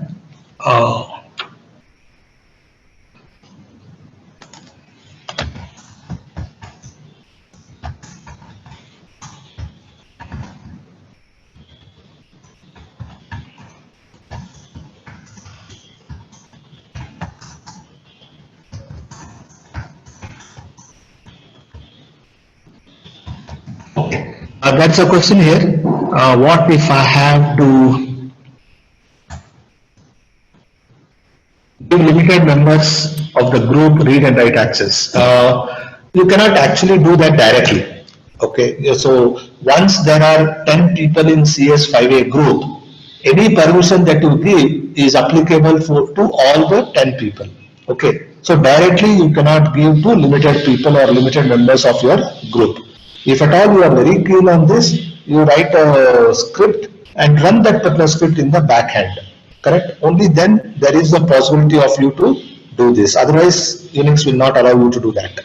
A: That's a question here. What if I have to give limited members of the group read and write access? You cannot actually do that directly. Okay, yeah, so once there are 10 people in CS5A group, any permission that you give is applicable to all the 10 people. Okay, so directly you cannot give to limited people or limited members of your group. If at all you are very keen on this, you write a script and run that particular script in the backhand. Correct? Only then there is the possibility of you to do this. Otherwise, Unix will not allow you to do that.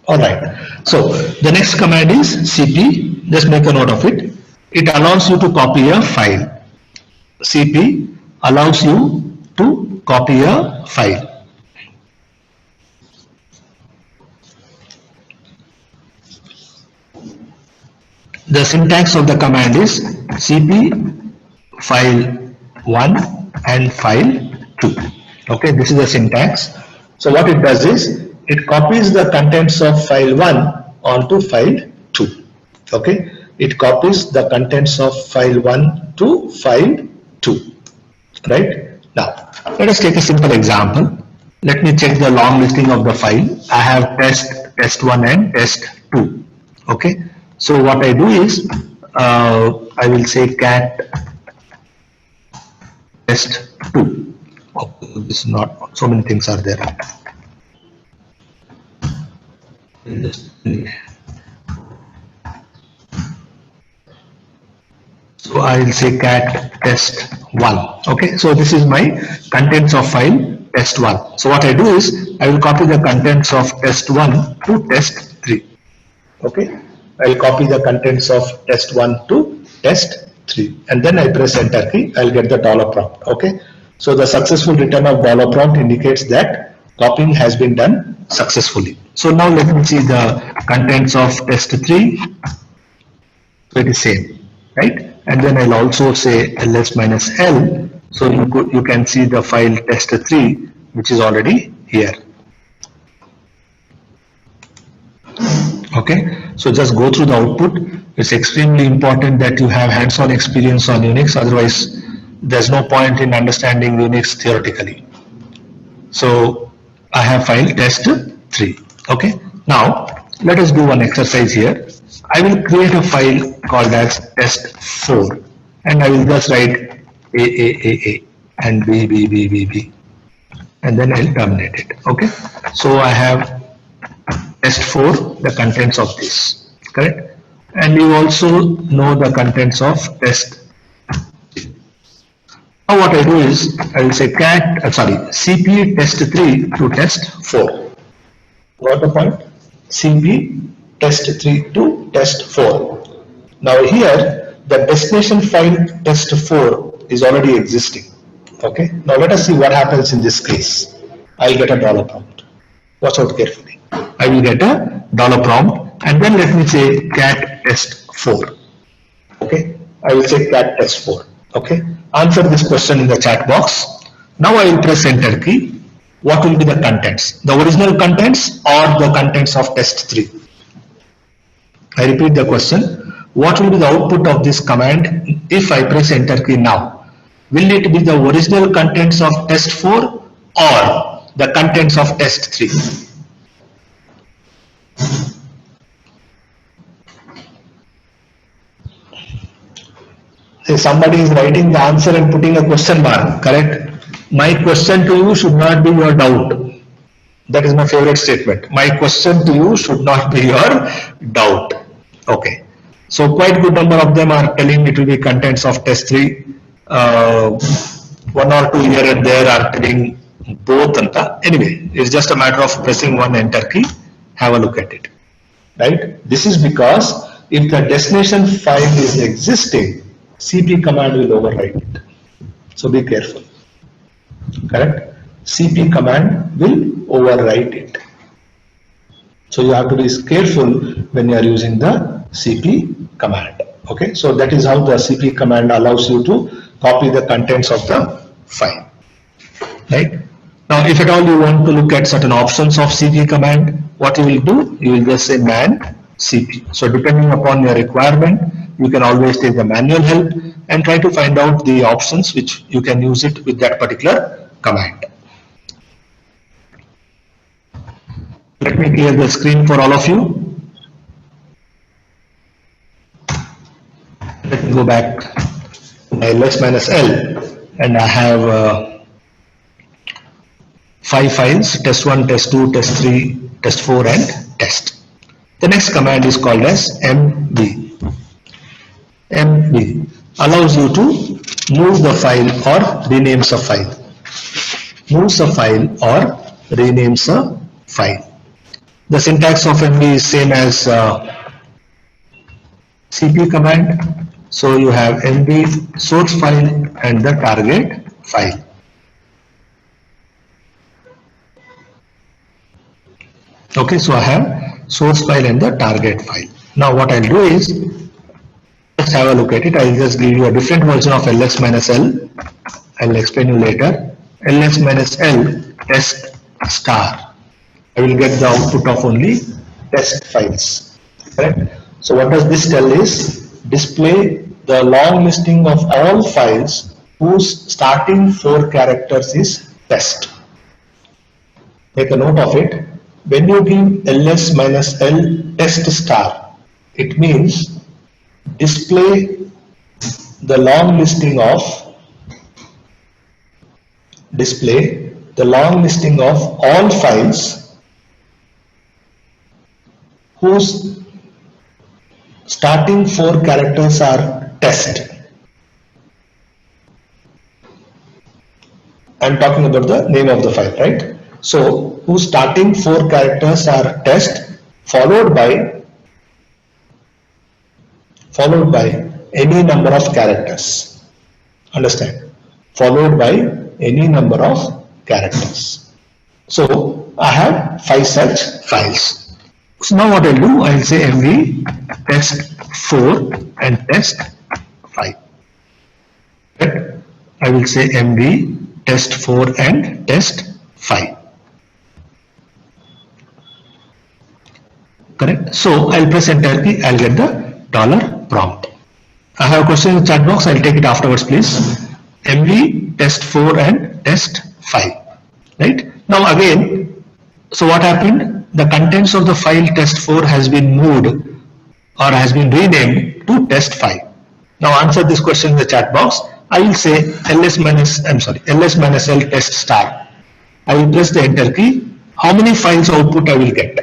A: All right. So the next command is cp. Just make a note of it. It allows you to copy a file. Cp allows you to copy a file. The syntax of the command is cp file 1 and file 2. Okay, this is the syntax. So what it does is it copies the contents of file 1 onto file 2. Okay, it copies the contents of file 1 to file 2. Right? Now, let us take a simple example. Let me check the long listing of the file. I have test1 and test2. Okay, so what I do is I will say cat test2. Oh, this is not, so many things are there. So I will say cat test1. Okay, so this is my contents of file test1. So what I do is I will copy the contents of test1 to test3. Okay, I will copy the contents of test1 to test3 and then I press enter key. I will get the dollar prompt. Okay, so the successful return of dollar prompt indicates that copying has been done successfully. So now let me see the contents of test3. So it is same, right? And then I'll also say ls minus l. So you can see the file test3 which is already here. Okay, so just go through the output. It's extremely important that you have hands-on experience on Unix, otherwise there's no point in understanding Unix theoretically. So I have file test3. Okay, now let us do one exercise here. I will create a file called as test4 and I will just write A and B and then I'll terminate it. Okay, so I have test4, the contents of this, correct? And you also know the contents of test. Now what I do is I will say cp test3 to test4. Got the point? cp test3 to test4. Now here the destination file test4 is already existing. Okay. Now let us see what happens in this case. I'll get a dollar prompt. Watch out carefully. I will get a dollar prompt and then let me say cat test4. Okay. I will say cat test4. Okay. Answer this question in the chat box. Now I will press enter key. What will be the contents? The original contents or the contents of test3? I repeat the question. What will be the output of this command if I press enter key now? Will it be the original contents of test4 or the contents of test3? Somebody is writing the answer and putting a question mark, correct? My question to you should not be your doubt. That is my favorite statement. My question to you should not be your doubt. Okay. So quite good number of them are telling it will be contents of test3. One or two here and there are telling both. Anyway, it's just a matter of pressing one enter key. Have a look at it. Right? This is because if the destination file is existing, cp command will overwrite it. So be careful. Correct? cp command will overwrite it. So you have to be careful when you are using the cp command. Okay, so that is how the cp command allows you to copy the contents of the file. Right? Now, if at all you want to look at certain options of cp command, what you will do? You will just say man cp. So depending upon your requirement, you can always take the manual help and try to find out the options which you can use it with that particular command. Let me clear the screen for all of you. Let me go back to my ls-l and I have 5 files, test1, test2, test3, test4 and test. The next command is called as mv. mv allows you to move the file or renames a file. Moves a file or renames a file. The syntax of mv is same as cp command. So you have mv source file and the target file. Okay, so I have source file and the target file. Now what I'll do is, let's have a look at it. I'll just give you a different version of ls-l. I'll explain you later. ls-l test star. I will get the output of only test files. Correct? So what does this tell is, display the long listing of all files whose starting 4 characters is test. Make a note of it. When you give ls-l test star, it means display the long listing of all files whose starting 4 characters are test. I'm talking about the name of the file, right? So whose starting 4 characters are test followed by any number of characters. Understand? Followed by any number of characters. So I have 5 such files. So now what I'll do, I'll say mv test4 and test5. Right? I will say mv test4 and test5. correct? So I'll press enter key, I'll get the dollar prompt. I have a question in the chat box, I'll take it afterwards please. MV test 4 and test 5, right? Now again, so what happened? The contents of the file test 4 has been moved or has been renamed to test 5. Now answer this question in the chat box. I will say ls minus L test star. I will press the enter key. How many files output I will get?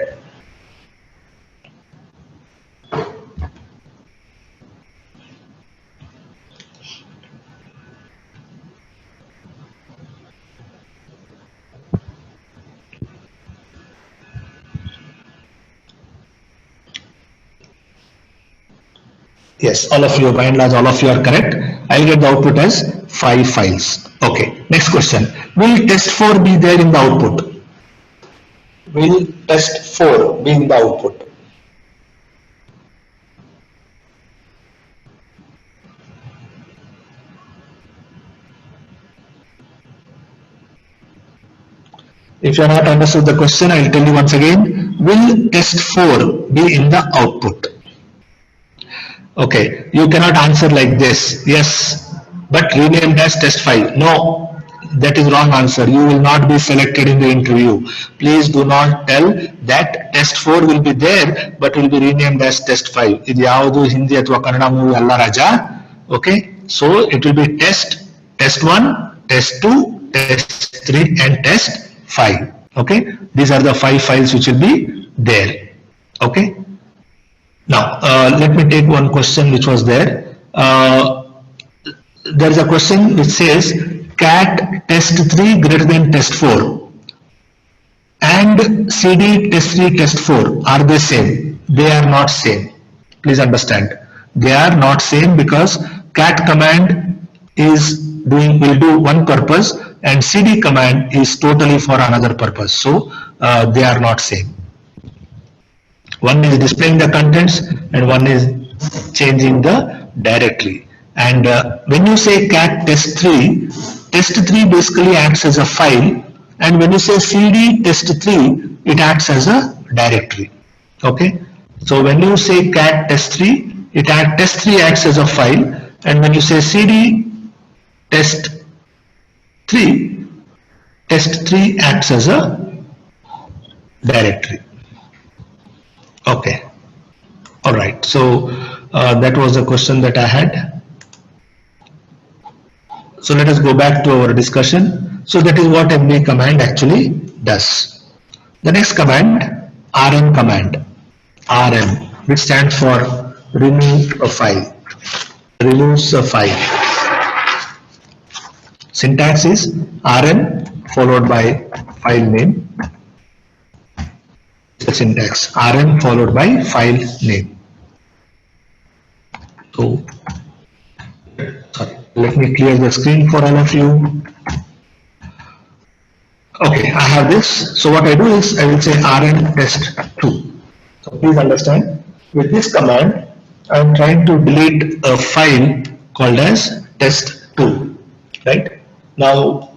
A: Yes, all of you, by and large, all of you are correct. I'll get the output as 5 files. Okay, next question. Will test 4 be there in the output? Will test 4 be in the output? If you are not understood the question, I will tell you once again. Will test 4 be in the output? Okay, you cannot answer like this. Yes, but renamed as test 5. No, that is wrong answer. You will not be selected in the interview. Please do not tell that test 4 will be there, but will be renamed as test 5. Idu yavudu Hindi athwa Kannada movie alla raja. Okay, so it will be test 1, test 2, test 3 and test 5. Okay, these are the 5 files which will be there. Okay. Now, let me take one question which was there. There is a question which says cat test 3 greater than test 4 and CD test 3 test 4, are they same? They are not same. Please understand. They are not same because cat command will do one purpose and CD command is totally for another purpose. So they are not same. One is displaying the contents and one is changing the directory. And when you say cat test 3 basically acts as a file, and when you say cd test 3, it acts as a directory. Okay, so when you say cat test 3, test 3 acts as a file, and when you say cd test 3 acts as a directory. Okay, all right, so that was the question that I had. So let us go back to our discussion. So that is what mv command actually does. The next command, rm command, rm, which stands for remove a file, removes a file. Syntax is rm followed by file name. The syntax rm followed by file name. So sorry, let me clear the screen for all of you. Okay, I have this. So what I do is I will say rm test2. So please understand, with this command I am trying to delete a file called as test2, right? Now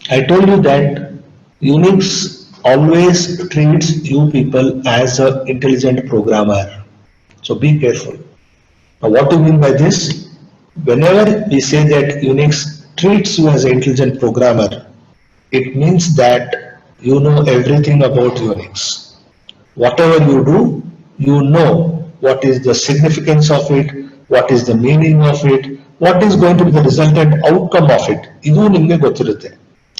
A: I told you that Unix always treats you people as an intelligent programmer. So be careful. Now what do you mean by this? Whenever we say that Unix treats you as an intelligent programmer, it means that you know everything about Unix. Whatever you do, you know what is the significance of it, what is the meaning of it, what is going to be the resultant outcome of it. Idu nimge gottirutte.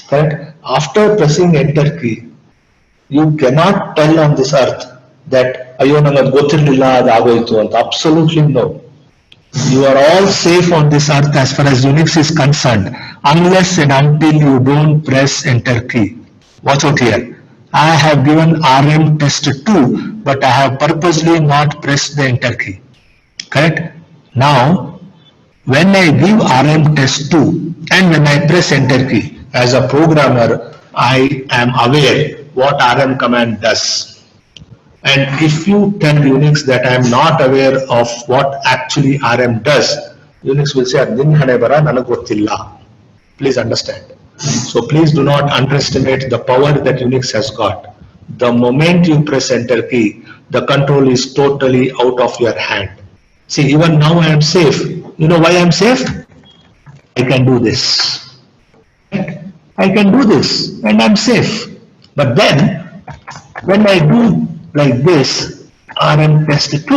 A: Correct? After pressing enter key, you cannot tell on this earth that ayyo nange gottirilla adu agoytu anta. Absolutely no. You are all safe on this earth as far as Unix is concerned, unless and until you don't press enter key. Watch out here. I have given rm test2, but I have purposely not pressed the enter key. Correct? Now, when I give rm test2 and when I press enter key, as a programmer, I am aware what rm command does. And if you tell Unix that I am not aware of what actually rm does, Unix will say, "Nin hane bara nanagu gottilla." Please understand. So please do not underestimate the power that Unix has got. the moment you press enter key, the control is totally out of your hand. See, even now I am safe. You know why I am safe? I can do this. I can do this and I'm safe. But then, when I do like this, RM test 2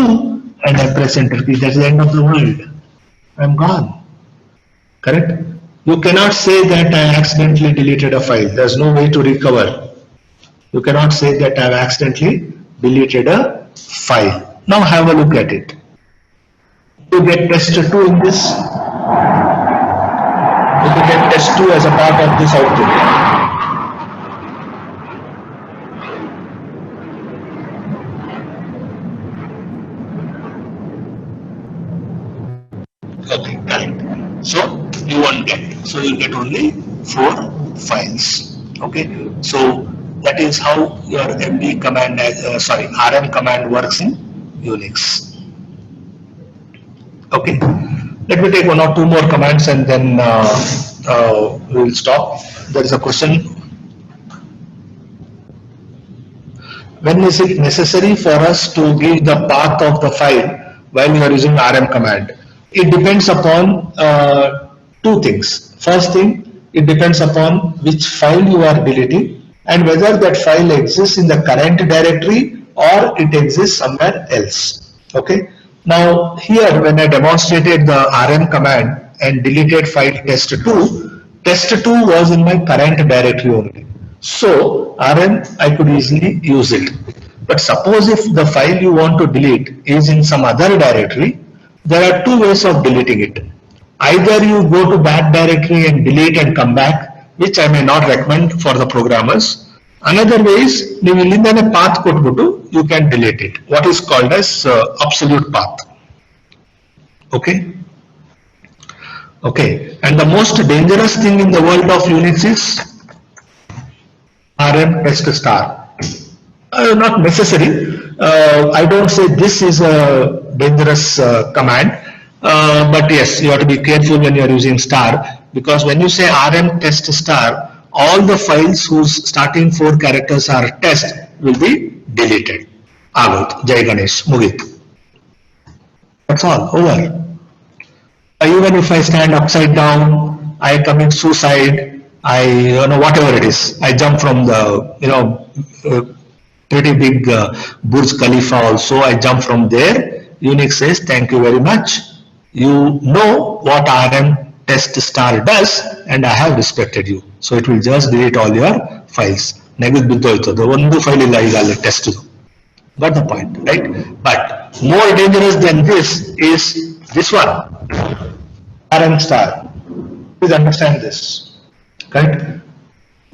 A: and I press enter key, that's the end of the world. I'm gone. Correct? You cannot say that I accidentally deleted a file. There's no way to recover. You cannot say that I've accidentally deleted a file. Now have a look at it. You get test 2 in this. You can get test 2 as a part of this output. Okay, correct. So you won't get. So you get only 4 files. Okay. So that is how your MD command, RM command works in Unix. Okay. Let me take 1 or 2 more commands and then we will stop. There is a question. When is it necessary for us to give the path of the file while we are using RM command? It depends upon 2 things. First thing, it depends upon which file you are deleting and whether that file exists in the current directory or it exists somewhere else. Okay. Now here, when I demonstrated the RM command and deleted file test2 was in my current directory only. So RM, I could easily use it. But suppose if the file you want to delete is in some other directory, there are 2 ways of deleting it. Either you go to that directory and delete and come back, which I may not recommend for the programmers. Another way is, you path you can delete it. What is called as absolute path. Okay. Okay. And the most dangerous thing in the world of Unix is RM test star. Not necessary. I don't say this is a dangerous command, but yes, you have to be careful when you are using star, because when you say RM test star, all the files whose starting 4 characters are test will be deleted. Agut, Jai Ganesh, Mugit. That's all, over. Even if I stand upside down, I commit suicide, whatever it is, I jump from the, pretty big Burj Khalifa also, I jump from there. Unix says, thank you very much. You know what RM test star does and I have respected you. So it will just delete all your files. The one file is test. Got the point, right? But more dangerous than this is this one, RM star. Please understand this, right?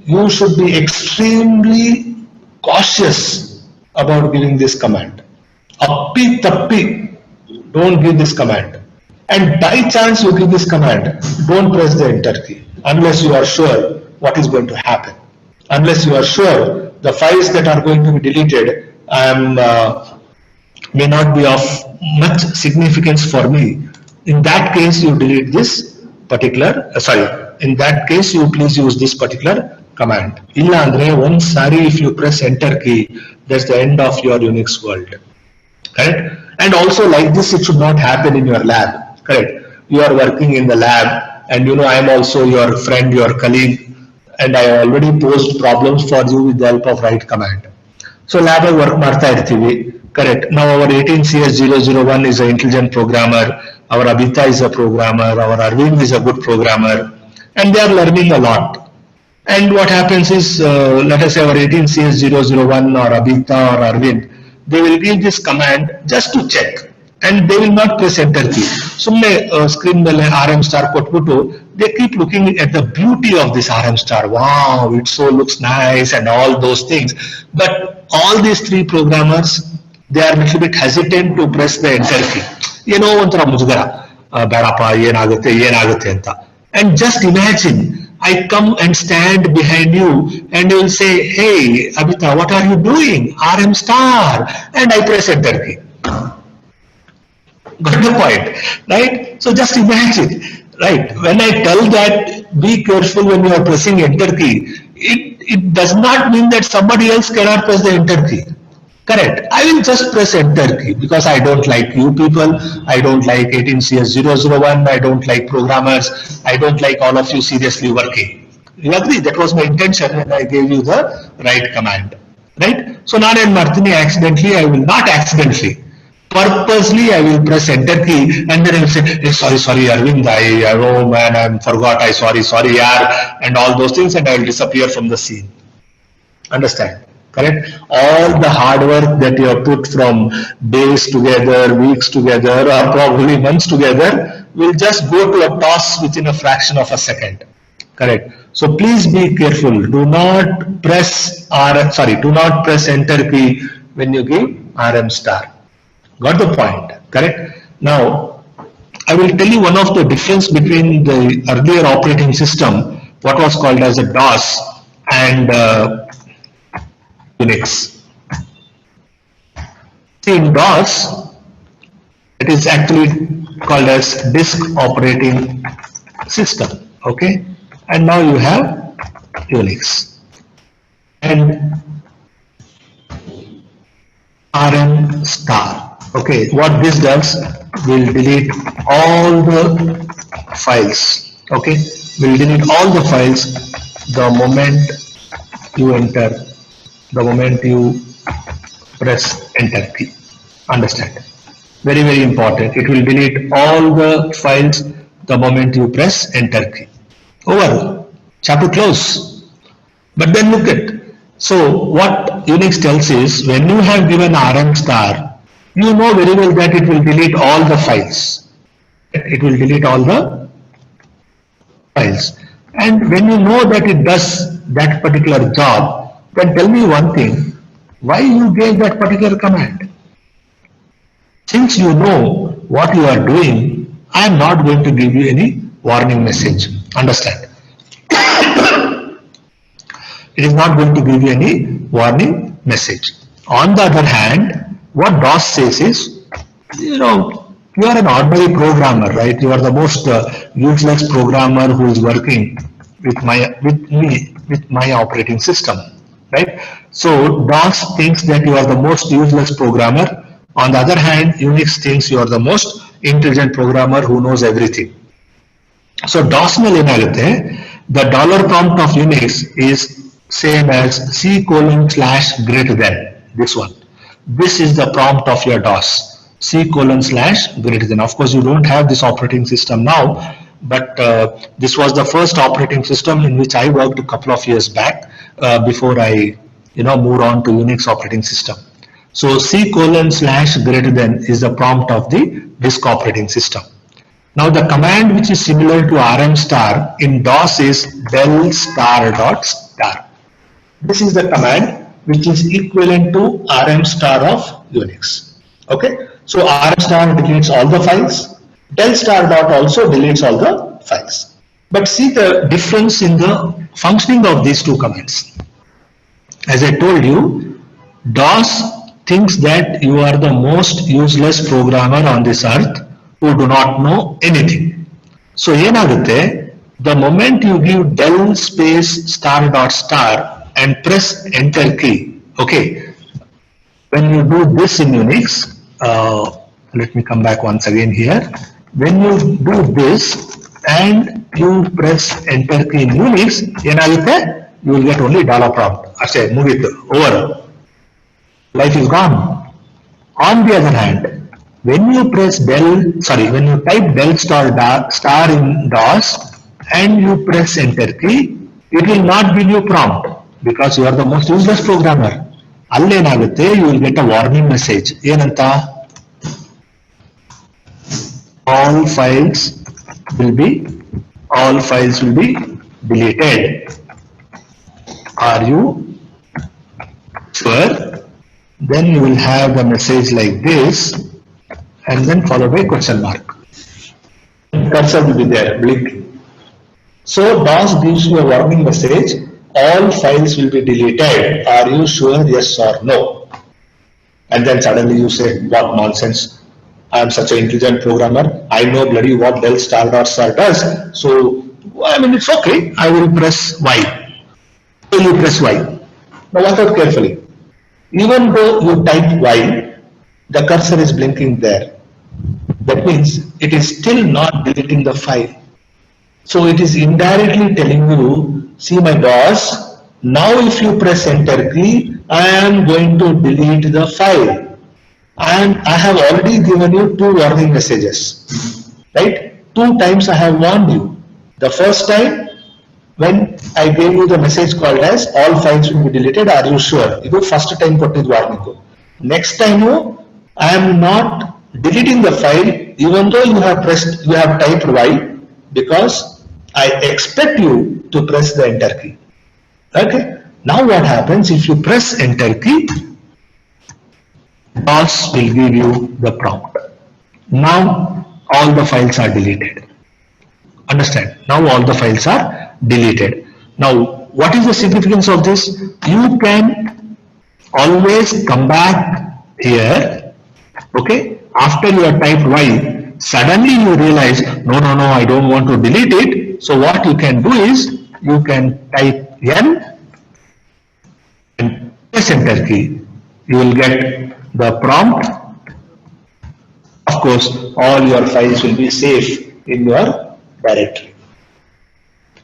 A: You should be extremely cautious about giving this command. Appi tappi, don't give this command. And by chance you give this command, don't press the enter key unless you are sure what is going to happen. Unless you are sure the files that are going to be deleted may not be of much significance for me. In that case, you delete this particular, in that case, you please use this particular command. Illa andre once if you press enter key, that's the end of your Unix world. Correct? And also like this, it should not happen in your lab. Correct? You are working in the lab and I am also your friend, your colleague, and I already posed problems for you with the help of write command. So lab work martha irthivi. Correct. Now our 18CS001 is an intelligent programmer. Our Abhita is a programmer. Our Arvind is a good programmer. And they are learning a lot. And what happens is, let us say our 18CS001 or Abhita or Arvind, they will give this command just to check. And they will not press enter key. Sumne screen mele RM star kotbutu, they keep looking at the beauty of this RM star. Wow, it so looks nice and all those things. But all these 3 programmers, they are a little bit hesitant to press the enter key. Ontara mujgara, badappa, yenagutte anta. And just imagine, I come and stand behind you and you will say, hey, Abhita, what are you doing? RM star. And I press enter key. Got the point, right? So just imagine, right? When I tell that, be careful when you are pressing enter key, it does not mean that somebody else cannot press the enter key. Correct. I will just press enter key because I don't like you people. I don't like 18CS001. I don't like programmers. I don't like all of you seriously working. You agree? That was my intention when I gave you the right command. Right? So now in Martini accidentally, I will not accidentally. Purposely, I will press enter key and then I will say, hey, sorry, Arvind, oh man, I forgot, sorry, yaar, and all those things, and I will disappear from the scene. Understand? Correct? All the hard work that you have put from days together, weeks together, or probably months together will just go to a toss within a fraction of a second. Correct? So please be careful. Do not press enter key when you give RM star. Got the point? Correct? Now, I will tell you one of the difference between the earlier operating system, what was called as a DOS, and Unix. See, in DOS, it is actually called as disk operating system. Okay, and now you have Unix and RM star. Okay, what this does will delete all the files. Okay, will delete all the files the moment you enter, the moment you press enter key. Understand? Very, very important. It will delete all the files the moment you press enter key. Over. Chapter close. But then look at. So what Unix tells is when you have given RM star, you know very well that it will delete all the files. It will delete all the files. And when you know that it does that particular job, then tell me one thing, why you gave that particular command? Since you know what you are doing, I am not going to give you any warning message. Understand? It is not going to give you any warning message. On the other hand, what DOS says is, you are an ordinary programmer, right? You are the most useless programmer who is working with my operating system, right? So DOS thinks that you are the most useless programmer. On the other hand, Unix thinks you are the most intelligent programmer who knows everything. So DOS में लेना लेते हैं, the dollar prompt of Unix is same as C:/greater than this one. This is the prompt of your DOS, C:/greater than. Of course, you don't have this operating system now, but this was the first operating system in which I worked a couple of years back before I, moved on to Unix operating system. So C:/greater than is the prompt of the disk operating system. Now the command which is similar to RM star in DOS is del star. This is the command which is equivalent to RM star of Unix. Okay, so RM star deletes all the files, del star dot also deletes all the files. But see the difference in the functioning of these two commands. As I told you, DOS thinks that you are the most useless programmer on this earth who do not know anything. So the moment you give del space star dot star and press enter key, okay, when you do this in Unix, let me come back once again here. When you do this and you press enter key in Unix, you will get only dollar prompt. Achha, move it over. Life is gone. On the other hand, when you type del star in DOS and you press enter key, it will not give you prompt because you are the most useless programmer. You will get a warning message. Yenanta? All files will be deleted. Are you sure? Then you will have a message like this and then followed by question mark. Cursor will be there, blinking. So DOS gives you a warning message, all files will be deleted. Are you sure, yes or no? And then suddenly you say, what nonsense. I am such an intelligent programmer. I know bloody what del star dot star does. So, it's okay. I will press Y. So you press Y. Now watch out carefully. Even though you type Y, the cursor is blinking there. That means it is still not deleting the file. So it is indirectly telling you, see my boss, now if you press enter key, I am going to delete the file. And I have already given you two warning messages, right? Two times I have warned you. The first time when I gave you the message called as all files will be deleted, are you sure? Idu first time kottid warning. Next time I am not deleting the file even though you have typed Y, because I expect you to press the enter key. Okay. Now what happens if you press enter key? DOS will give you the prompt. Now all the files are deleted. Understand? Now all the files are deleted. Now what is the significance of this? You can always come back here, okay, after you have typed Y, suddenly you realize, no, I don't want to delete it. So what you can do is, you can type N and press enter key. You will get the prompt. Of course, all your files will be safe in your directory.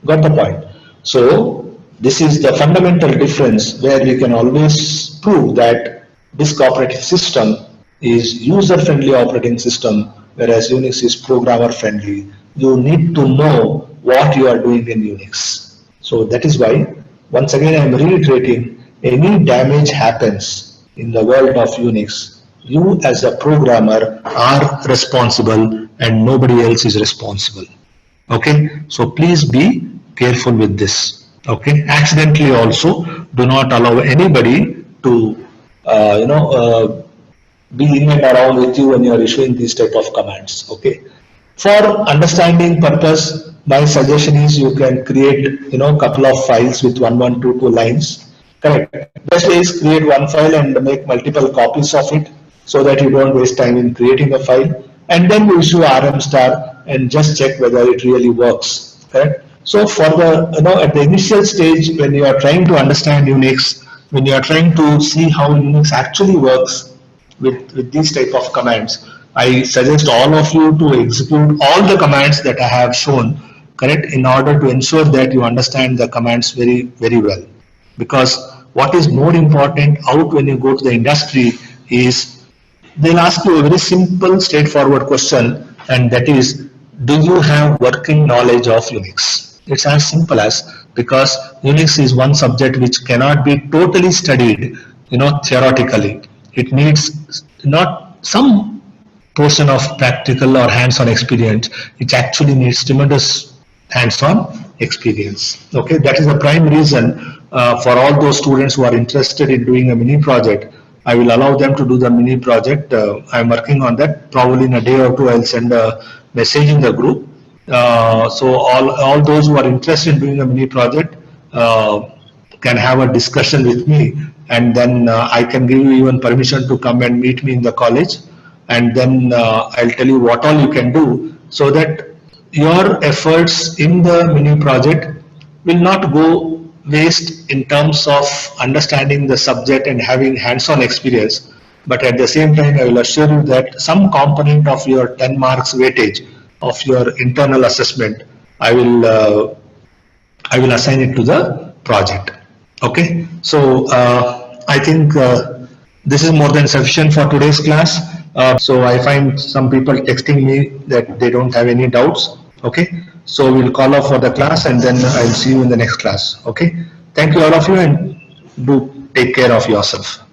A: Got the point? So this is the fundamental difference where we can always prove that disk operating system is user-friendly operating system, whereas Unix is programmer-friendly. You need to know what you are doing in Unix. So that is why, once again I am reiterating, any damage happens in the world of Unix, you as a programmer are responsible and nobody else is responsible. Okay, so please be careful with this. Okay, accidentally also do not allow anybody to be in and around with you when you are issuing these type of commands. Okay, for understanding purpose, my suggestion is you can create couple of files with 1122 lines. Correct. Best way is create one file and make multiple copies of it so that you don't waste time in creating a file, and then you issue RM star and just check whether it really works. Correct. So for the at the initial stage, when you are trying to understand Unix, when you are trying to see how Unix actually works with these type of commands, I suggest all of you to execute all the commands that I have shown, correct, in order to ensure that you understand the commands very, very well. Because what is more important out when you go to the industry is they'll ask you a very simple, straightforward question, and that is, do you have working knowledge of Unix? It's as simple as, because Unix is one subject which cannot be totally studied, theoretically. It needs not some portion of practical or hands-on experience. It actually needs tremendous hands-on experience. Okay, that is the prime reason for all those students who are interested in doing a mini project. I will allow them to do the mini project. I'm working on that. Probably in a day or two, I'll send a message in the group. So all those who are interested in doing a mini project can have a discussion with me, and then I can give you even permission to come and meet me in the college, and then I'll tell you what all you can do, so that your efforts in the mini project will not go waste in terms of understanding the subject and having hands-on experience. But at the same time, I will assure you that some component of your 10 marks weightage of your internal assessment, I will assign it to the project. Okay, so I think this is more than sufficient for today's class. So I find some people texting me that they don't have any doubts. Okay, so we'll call off for the class, and then I'll see you in the next class. Okay, thank you all of you, and do take care of yourself.